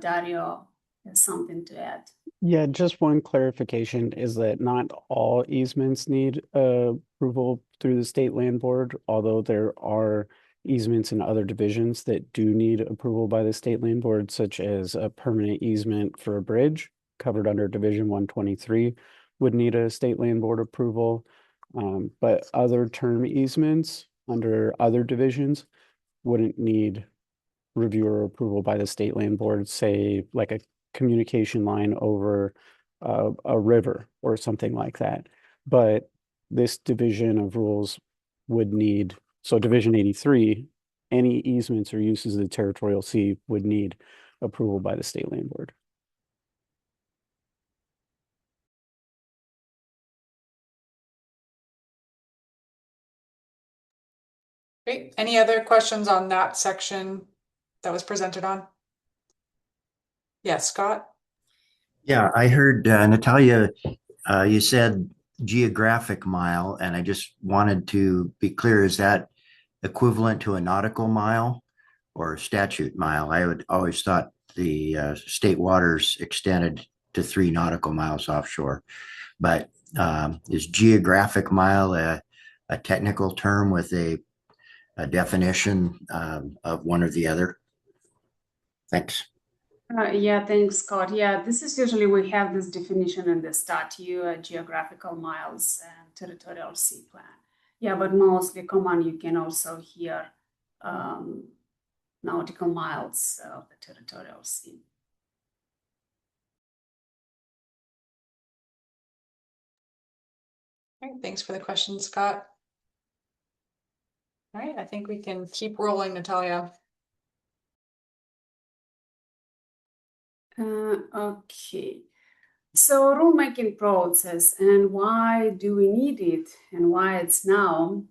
Dario has something to add. Yeah, just one clarification is that not all easements need approval through the State Land Board, although there are easements in other divisions that do need approval by the State Land Board, such as a permanent easement for a bridge covered under Division 123 would need a State Land Board approval. But other term easements under other divisions wouldn't need review or approval by the State Land Board, say like a communication line over a river or something like that. But this division of rules would need, so Division 83, any easements or uses of the territorial sea would need approval by the State Land Board. Great. Any other questions on that section that was presented on? Yes, Scott? Yeah, I heard Natalia, you said geographic mile, and I just wanted to be clear, is that equivalent to a nautical mile or a statute mile? I would always thought the state waters extended to 3 nautical miles offshore, but is geographic mile a technical term with a definition of one or the other? Thanks. Yeah, thanks, Scott. Yeah, this is usually we have this definition in the statute, geographical miles and territorial sea plan. Yeah, but mostly common, you can also hear nautical miles of the territorial sea. All right, thanks for the question, Scott. All right, I think we can keep rolling, Natalia. Okay, so rulemaking process and why do we need it and why it's now.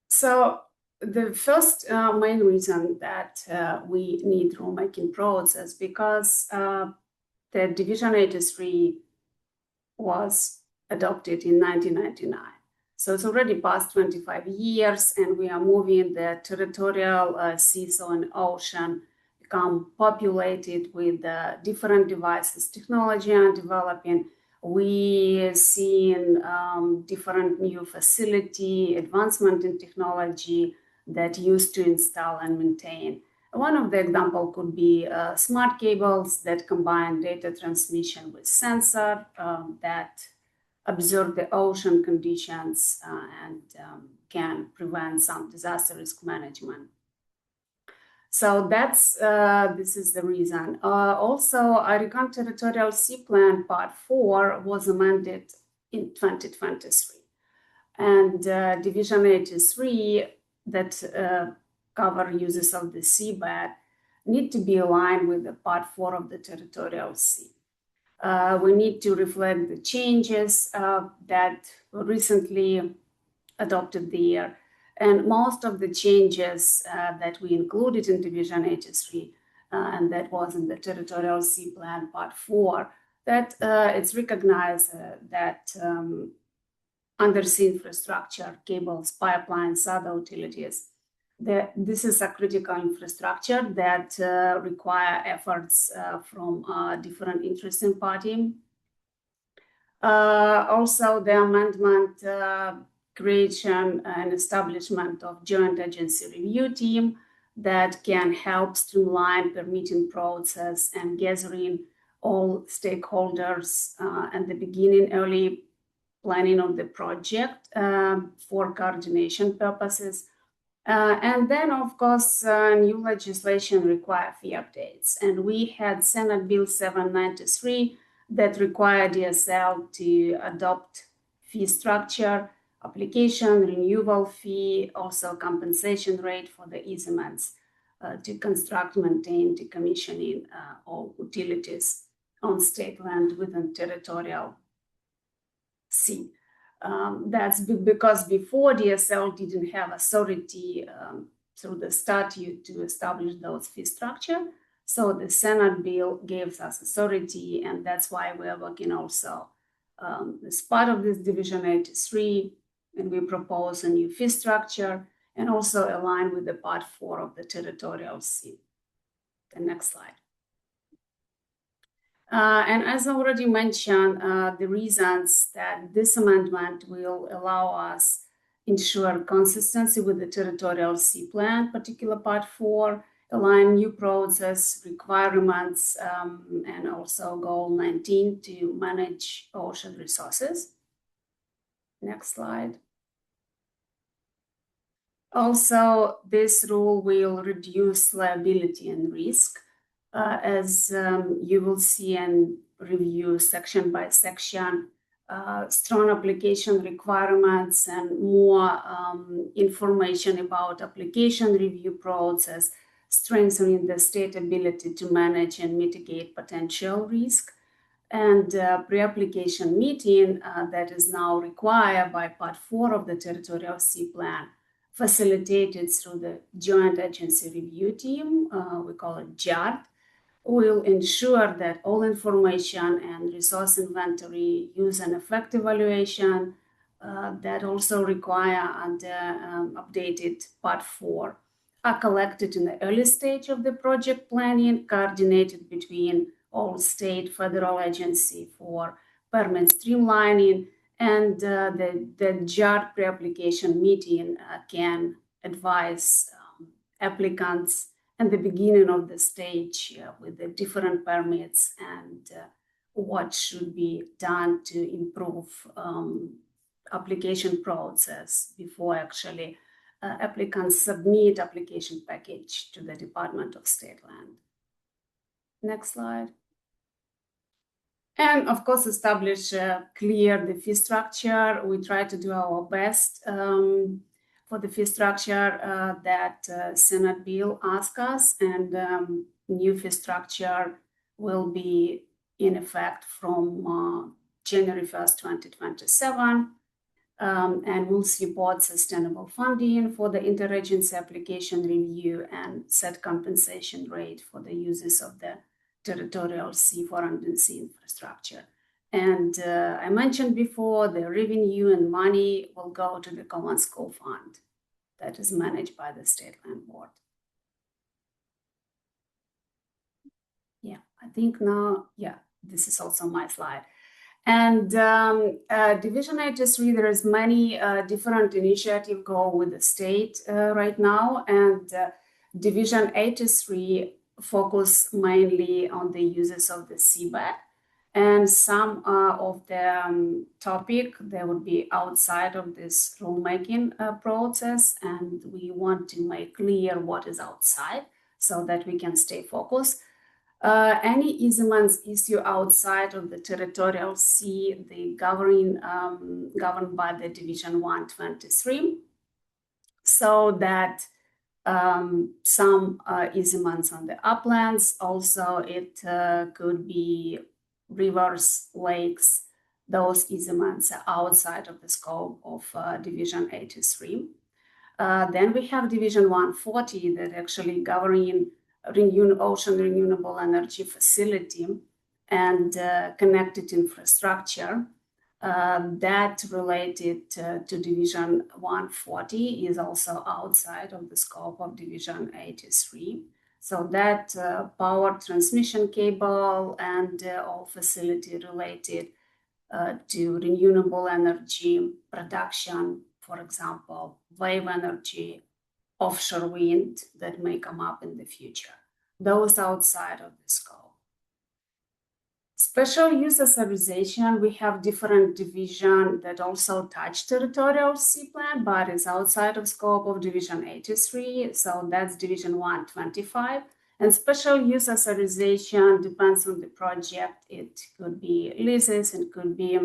So the first main reason that we need rulemaking process because the Division 83 was adopted in 1999. So it's already past 25 years and we are moving the territorial seas and ocean become populated with different devices, technology and developing. We seen different new facility, advancement in technology that used to install and maintain. One of the example could be smart cables that combine data transmission with sensor that observe the ocean conditions and can prevent some disaster risk management. So that's this is the reason. Also, Oregon Territorial Sea Plan Part 4 was amended in 2023. And Division 83 that cover uses of the seabed need to be aligned with the Part 4 of the Territorial Sea. We need to reflect the changes that were recently adopted there. And most of the changes that we included in Division 83, and that was in the Territorial Sea Plan Part 4, that it's recognized that undersea infrastructure, cables, pipelines, other utilities, this is a critical infrastructure that require efforts from different interested parties. Also, the amendment creation and establishment of joint agency review team that can help streamline permitting process and gathering all stakeholders at the beginning, early planning of the project for coordination purposes. And then, of course, new legislation require fee updates. And we had Senate Bill 793 that required DSL to adopt fee structure, application, renewal fee, also compensation rate for the easements to construct, maintain, decommissioning all utilities on state land within territorial sea. That's because before DSL didn't have authority through the statute to establish those fee structure. So the Senate bill gives us authority, and that's why we're working also as part of this Division 83, and we propose a new fee structure and also align with the Part 4 of the territorial sea. The next slide. And as I already mentioned, the reasons that this amendment will allow us ensure consistency with the territorial sea plan, particular Part 4, align new process requirements, and also Goal 19 to manage ocean resources. Next slide. Also, this rule will reduce liability and risk. As you will see and review section by section, strong application requirements and more information about application review process, strengthening the state ability to manage and mitigate potential risk, and pre-application meeting that is now required by Part 4 of the Territorial Sea Plan, facilitated through the Joint Agency Review Team, we call it JART, will ensure that all information and resource inventory, use and effect evaluation that also require under updated Part 4 are collected in the early stage of the project planning, coordinated between all state federal agency for permit streamlining, and the JART pre-application meeting can advise applicants and the beginning of the stage with the different permits and what should be done to improve application process before actually applicants submit application package to the Department of State Land. Next slide. And of course, establish clear the fee structure. We try to do our best for the fee structure that Senate bill asks us, and new fee structure will be in effect from January 1st, 2027. And will support sustainable funding for the interagency application review and set compensation rate for the uses of the territorial sea for undersea infrastructure. And I mentioned before, the revenue and money will go to the Common School Fund that is managed by the State Land Board. Yeah, I think now, yeah, this is also my slide. And Division 83, there is many different initiatives go with the state right now. And Division 83 focus mainly on the uses of the seabed. And some of the topic, they would be outside of this rulemaking process. And we want to make clear what is outside so that we can stay focused. Any easements issue outside of the territorial sea, they governed by the Division 123, so that some easements on the uplands, also it could be rivers, lakes, those easements are outside of the scope of Division 83. Then we have Division 140 that actually governing ocean renewable energy facility and connected infrastructure that related to Division 140 is also outside of the scope of Division 83. So that power transmission cable and all facility related to renewable energy production, for example, wave energy, offshore wind that may come up in the future. Those outside of the scope. Special use authorization, we have different division that also touch territorial sea plan, but is outside of scope of Division 83. So that's Division 125. And special use authorization depends on the project. It could be leases, it could be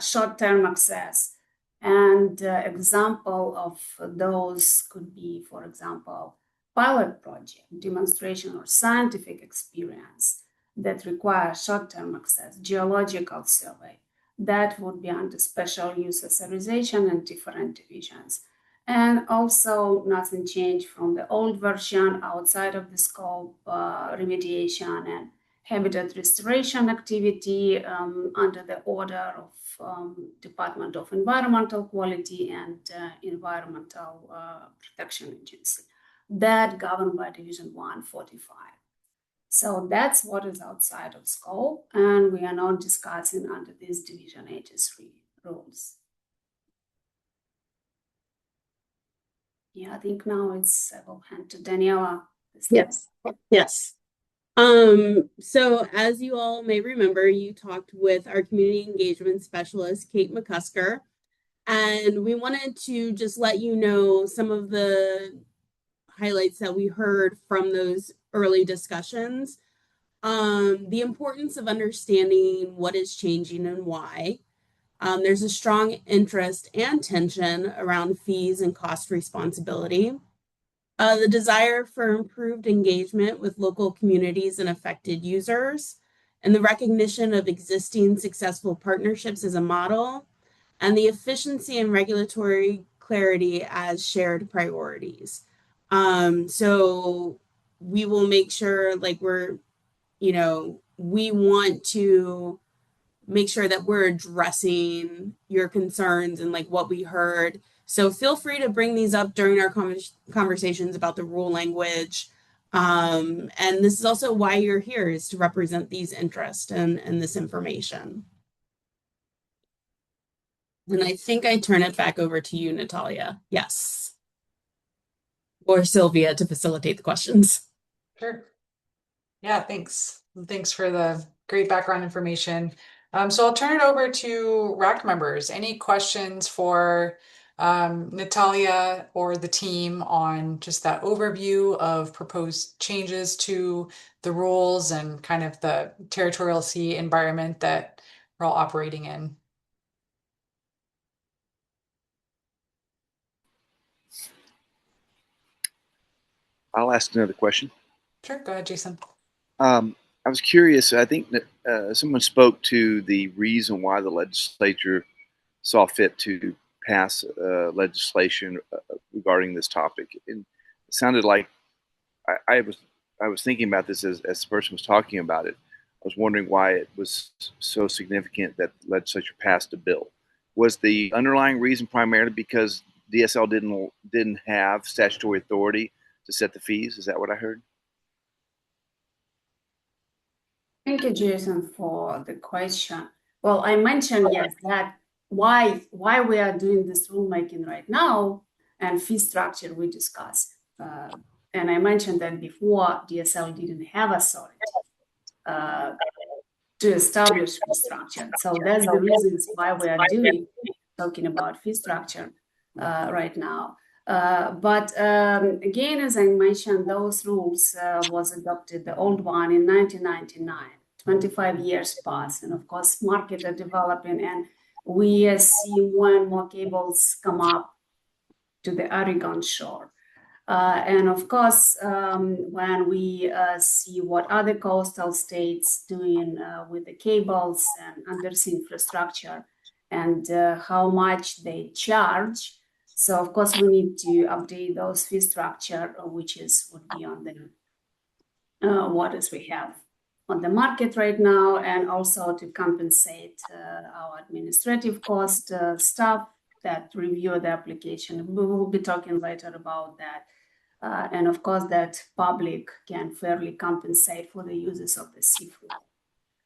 short-term access. And example of those could be, for example, pilot project, demonstration or scientific experience that require short-term access, geological survey. That would be under special use authorization and different divisions. And also nothing changed from the old version outside of the scope, remediation and habitat restoration activity under the order of Department of Environmental Quality and Environmental Protection Agency. That governed by Division 145. So that's what is outside of scope, and we are not discussing under this Division 83 rules. Yeah, I think now I will hand to Daniela. Yes. So as you all may remember, you talked with our community engagement specialist, Kate McCusker, and we wanted to just let you know some of the highlights that we heard from those early discussions. The importance of understanding what is changing and why. There's a strong interest and tension around fees and cost responsibility. The desire for improved engagement with local communities and affected users, and the recognition of existing successful partnerships as a model, and the efficiency and regulatory clarity as shared priorities. So we will make sure we want to make sure that we're addressing your concerns and what we heard. So feel free to bring these up during our conversations about the rule language. And this is also why you're here, is to represent these interests and this information. And I think I turn it back over to you, Natalia. Yes. Or Sylvia to facilitate the questions. Sure. Yeah, thanks. Thanks for the great background information. So I'll turn it over to RAC members. Any questions for Natalia or the team on just that overview of proposed changes to the rules and kind of the territorial sea environment that we're all operating in? I'll ask another question. Sure, go ahead, Jason. I was curious. I think that someone spoke to the reason why the legislature saw fit to pass legislation regarding this topic. And it sounded like I was thinking about this as the person was talking about it. I was wondering why it was so significant that the legislature passed a bill. Was the underlying reason primarily because DSL didn't have statutory authority to set the fees? Is that what I heard? Thank you, Jason, for the question. Well, I mentioned, yes, that why we are doing this rulemaking right now and fee structure we discussed. And I mentioned that before DSL didn't have authority to establish fee structure. So that's the reasons why we are talking about fee structure right now. But again, as I mentioned, those rules was adopted, the old one in 1999, 25 years passed. And of course, markets are developing and we see more and more cables come up to the Oregon shore. And of course, when we see what other coastal states doing with the cables and undersea infrastructure and how much they charge, so of course we need to update those fee structure, which would be on the waters we have on the market right now, and also to compensate our administrative cost staff that review the application. We will be talking later about that. And of course, that public can fairly compensate for the uses of the seafood.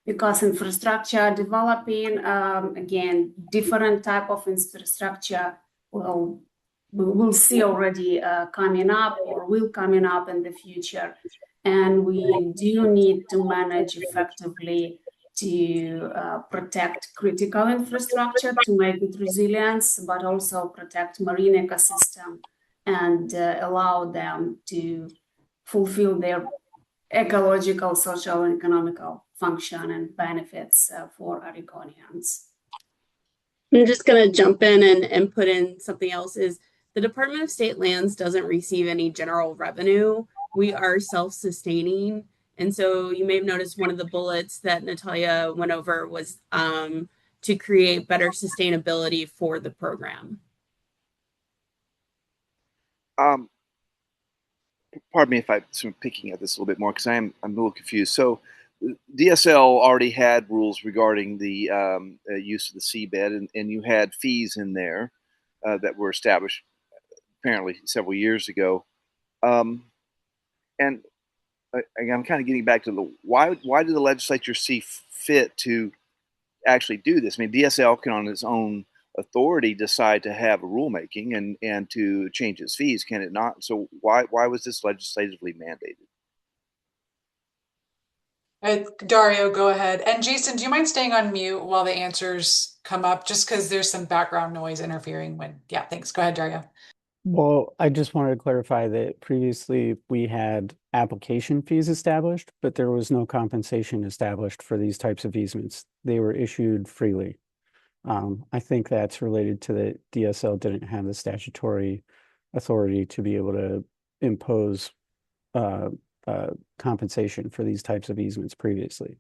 Because infrastructure developing, again, different type of infrastructure will will see already coming up or will coming up in the future. And we do need to manage effectively to protect critical infrastructure to make it resilient, but also protect marine ecosystem and allow them to fulfill their ecological, social, and economical function and benefits for Oregonians. I'm just going to jump in and put in something else is the Department of State Lands doesn't receive any general revenue. We are self-sustaining. And so you may have noticed one of the bullets that Natalia went over was to create better sustainability for the program. Pardon me if I'm sort of picking at this a little bit more because I'm a little confused. So DSL already had rules regarding the use of the seabed, and you had fees in there that were established apparently several years ago. And I'm kind of getting back to the why did the legislature see fit to actually do this? I mean, DSL can on its own authority decide to have a rulemaking and to change its fees, can it not? So why was this legislatively mandated? Dario, go ahead. And Jason, do you mind staying on mute while the answers come up? Just because there's some background noise interfering when, yeah, thanks. Go ahead, Dario. Well, I just wanted to clarify that previously we had application fees established, but there was no compensation established for these types of easements. They were issued freely. I think that's related to the DSL didn't have the statutory authority to be able to impose compensation for these types of easements previously.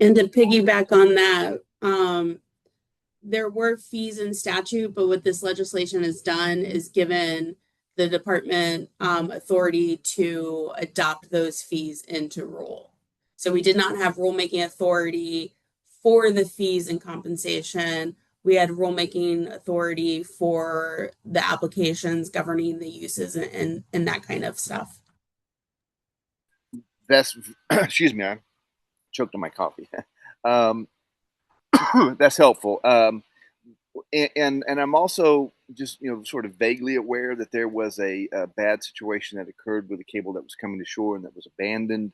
And to piggyback on that, there were fees in statute, but what this legislation has done is given the department authority to adopt those fees into rule. So we did not have rulemaking authority for the fees and compensation. We had rulemaking authority for the applications governing the uses and that kind of stuff. That's excuse me, I choked on my coffee. That's helpful. And I'm also just sort of vaguely aware that there was a bad situation that occurred with a cable that was coming to shore and that was abandoned,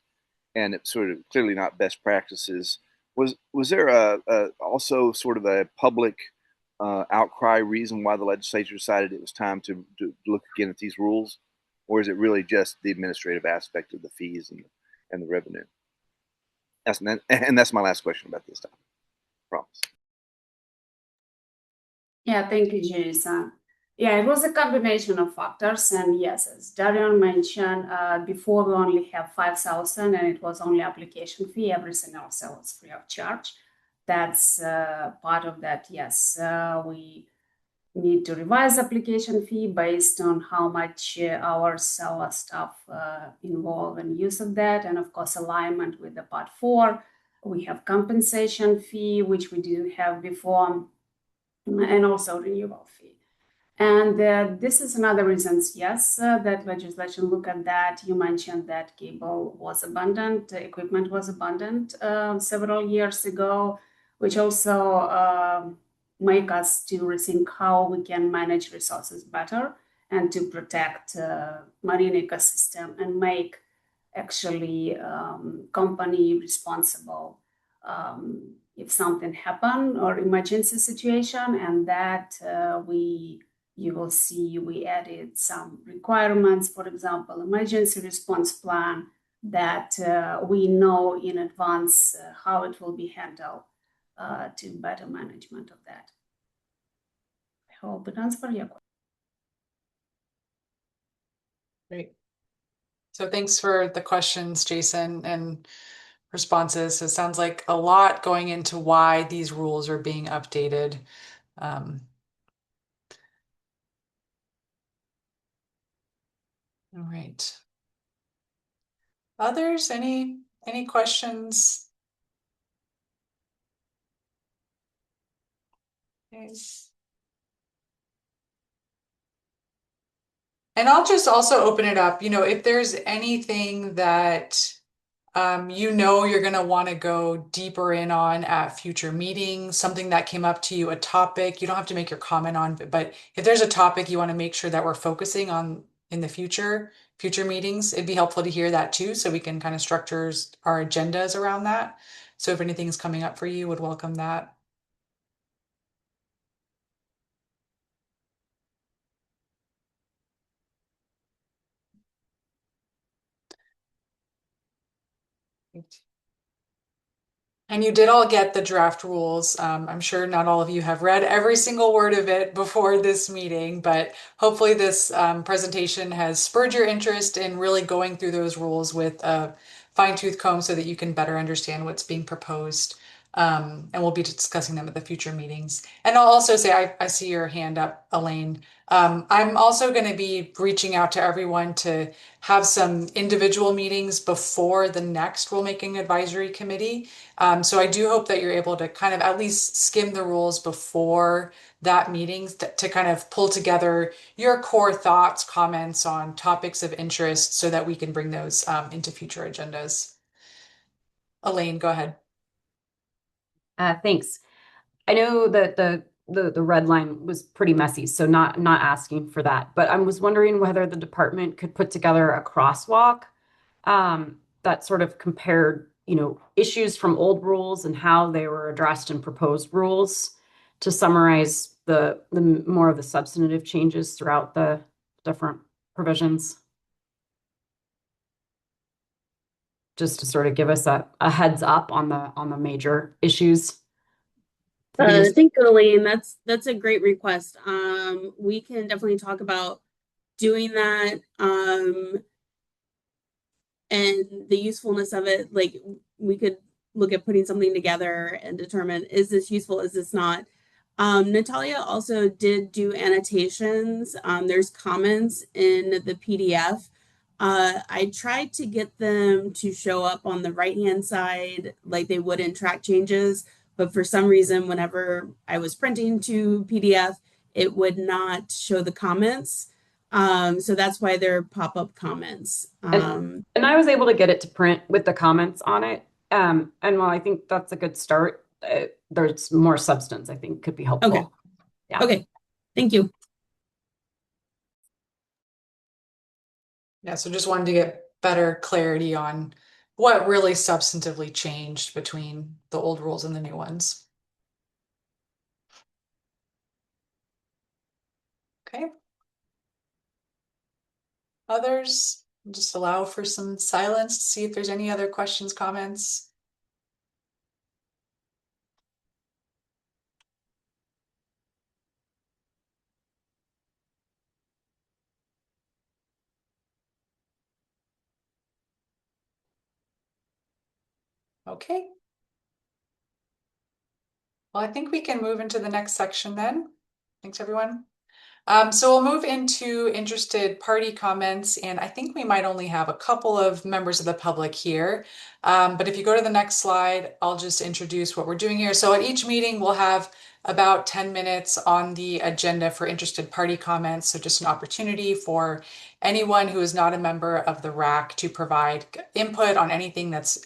and it's sort of clearly not best practices. Was there also sort of a public outcry reason why the legislature decided it was time to look again at these rules, or is it really just the administrative aspect of the fees and the revenue? That's my last question about this topic. Promise. Yeah, thank you, Jason. Yeah, it was a combination of factors, and yes, as Darian mentioned, before we only have 5,000, and it was only application fee. Everything else was free of charge. That's part of that. Yes, we need to revise application fee based on how much hours our staff involve in use of that, and of course alignment with the part 4. We have compensation fee, which we didn't have before, and also renewal fee. And this is another reason, yes, that legislation look at that. You mentioned that cable was abundant, equipment was abundant several years ago, which also make us to rethink how we can manage resources better and to protect marine ecosystem and make actually company responsible if something happen or emergency situation, and that you will see we added some requirements, for example, emergency response plan that we know in advance how it will be handled to better management of that. I hope it answers your question. Great. So thanks for the questions, Jason, and responses. So it sounds like a lot going into why these rules are being updated. All right. Others, any questions? Yes. And I'll just also open it up, if there's anything that you know you're going to want to go deeper in on at future meetings, something that came up to you, a topic. You don't have to make your comment on, but if there's a topic you want to make sure that we're focusing on in the future meetings, it'd be helpful to hear that too, so we can kind of structure our agendas around that. So if anything's coming up for you, would welcome that. And you did all get the draft rules. I'm sure not all of you have read every single word of it before this meeting, but hopefully this presentation has spurred your interest in really going through those rules with a fine-tooth comb so that you can better understand what's being proposed. And we'll be discussing them at the future meetings. And I'll also say, I see your hand up, Elaine. I'm also going to be reaching out to everyone to have some individual meetings before the next rulemaking advisory committee. So I do hope that you're able to kind of at least skim the rules before that meeting to kind of pull together your core thoughts, comments on topics of interest so that we can bring those into future agendas. Elaine, go ahead. Thanks. I know that the red line was pretty messy, so not asking for that. But I was wondering whether the department could put together a crosswalk that sort of compared, issues from old rules and how they were addressed in proposed rules to summarize the more of the substantive changes throughout the different provisions. Just to sort of give us a heads up on the major issues. Thank you, Elaine. That's a great request. We can definitely talk about doing that. And the usefulness of it, like we could look at putting something together and determine, is this useful, is this not? Natalia also did do annotations. There's comments in the PDF. I tried to get them to show up on the right-hand side like they would in track changes, but for some reason, whenever I was printing to PDF, it would not show the comments. So that's why they're pop-up comments. And I was able to get it to print with the comments on it. And while I think that's a good start, there's more substance I think could be helpful. Okay. Yeah. Okay. Thank you. Yeah, so just wanted to get better clarity on what really substantively changed between the old rules and the new ones. Okay. Others, just allow for some silence to see if there's any other questions, comments. Okay. Well, I think we can move into the next section then. Thanks, everyone. So we'll move into interested party comments, and I think we might only have a couple of members of the public here. But if you go to the next slide, I'll just introduce what we're doing here. So at each meeting, we'll have about 10 minutes on the agenda for interested party comments. So just an opportunity for anyone who is not a member of the RAC to provide input on anything that's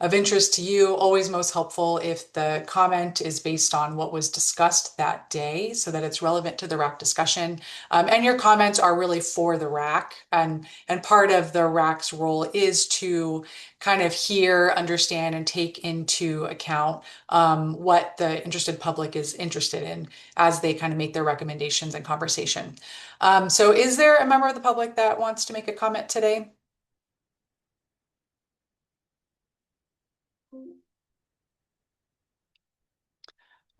of interest to you. Always most helpful if the comment is based on what was discussed that day so that it's relevant to the RAC discussion. And your comments are really for the RAC, and part of the RAC's role is to kind of hear, understand, and take into account what the interested public is interested in as they kind of make their recommendations and conversation. So is there a member of the public that wants to make a comment today?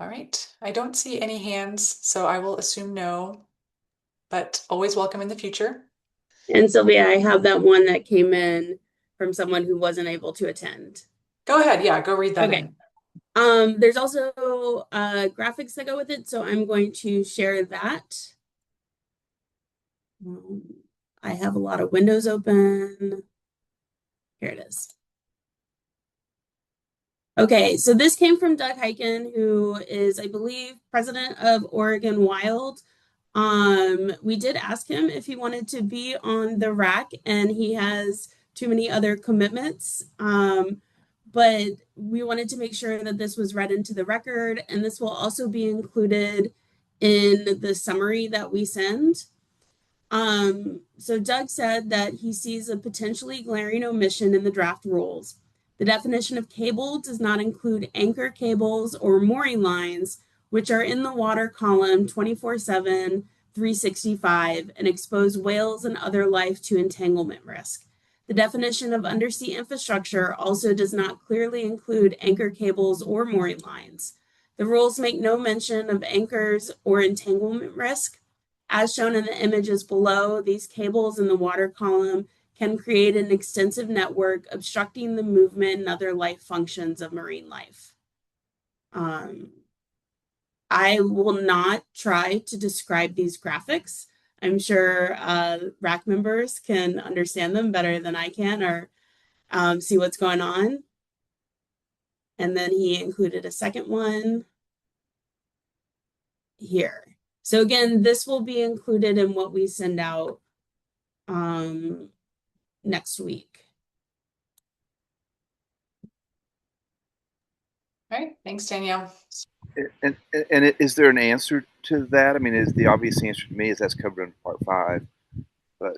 All right, I don't see any hands, so I will assume no, but always welcome in the future. And Sylvia, I have that one that came in from someone who wasn't able to attend. Go ahead, yeah, go read that in. There's also graphics that go with it, so I'm going to share that. I have a lot of windows open. Here it is. Okay, so this came from Doug Hyken, who is, I believe, president of Oregon Wild. We did ask him if he wanted to be on the RAC, and he has too many other commitments. But we wanted to make sure that this was read into the record, and this will also be included in the summary that we send. So Doug said that he sees a potentially glaring omission in the draft rules. The definition of cable does not include anchor cables or mooring lines, which are in the water column 24/7, 365, and expose whales and other life to entanglement risk. The definition of undersea infrastructure also does not clearly include anchor cables or mooring lines. The rules make no mention of anchors or entanglement risk. As shown in the images below, these cables in the water column can create an extensive network obstructing the movement and other life functions of marine life. I will not try to describe these graphics. I'm sure RAC members can understand them better than I can, or see what's going on. And then he included a second one here. So again, this will be included in what we send out next week. All right, thanks, Danielle. And is there an answer to that? I mean, is the obvious answer to me is that's covered in Part 5, but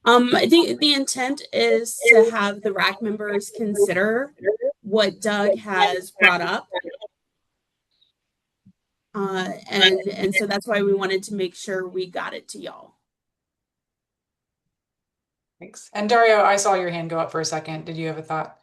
I think the intent is to have the RAC members consider what Doug has brought up. And so that's why we wanted to make sure we got it to y'all. Thanks. And Dario, I saw your hand go up for a second. Did you have a thought?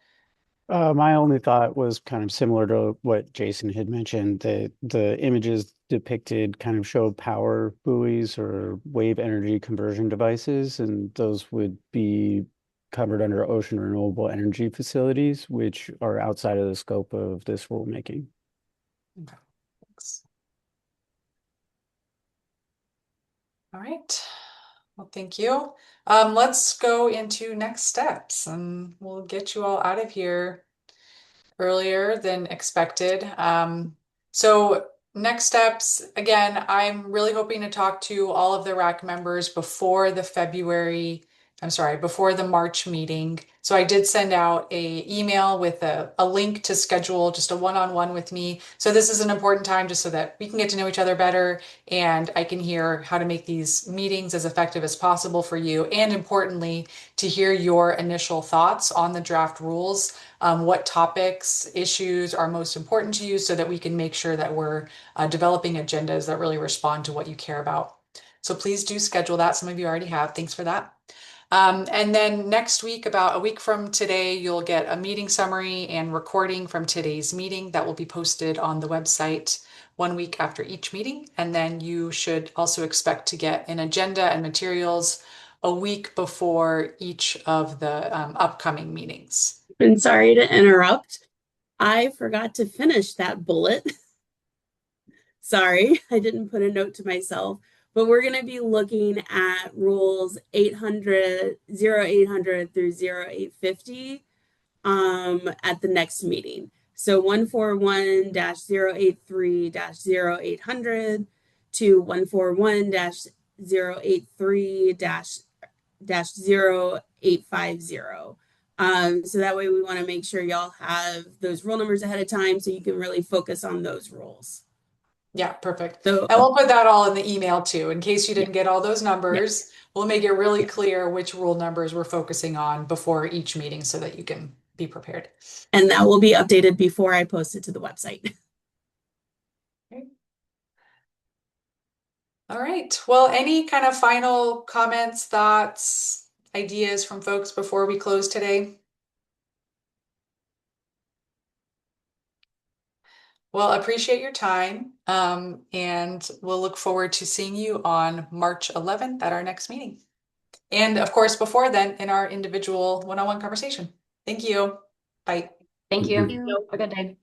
My only thought was kind of similar to what Jason had mentioned, that the images depicted kind of show power buoys or wave energy conversion devices, and those would be covered under ocean renewable energy facilities, which are outside of the scope of this rulemaking. Okay, thanks. All right. Well, thank you. Let's go into next steps, and we'll get you all out of here earlier than expected. So next steps, again, I'm really hoping to talk to all of the RAC members before the March meeting. So I did send out an email with a link to schedule just a one-on-one with me. So this is an important time just so that we can get to know each other better, and I can hear how to make these meetings as effective as possible for you. And importantly, to hear your initial thoughts on the draft rules, what topics, issues are most important to you, so that we can make sure that we're developing agendas that really respond to what you care about. So please do schedule that. Some of you already have. Thanks for that. And then next week, about a week from today, you'll get a meeting summary and recording from today's meeting that will be posted on the website 1 week after each meeting. And then you should also expect to get an agenda and materials a week before each of the upcoming meetings. And sorry to interrupt. I forgot to finish that bullet. Sorry, I didn't put a note to myself. But we're going to be looking at rules 0800 through 0850 at the next meeting. So 141-083-0800 to 141-083-0850. So that way we want to make sure y'all have those rule numbers ahead of time so you can really focus on those rules. Yeah, perfect. So, and we'll put that all in the email too, in case you didn't get all those numbers. We'll make it really clear which rule numbers we're focusing on before each meeting so that you can be prepared. And that will be updated before I post it to the website. Okay. All right. Well, any kind of final comments, thoughts, ideas from folks before we close today? Well, appreciate your time, and we'll look forward to seeing you on March 11th at our next meeting. And of course, before then, in our individual one-on-one conversation. Thank you. Bye. Thank you. Have a good day.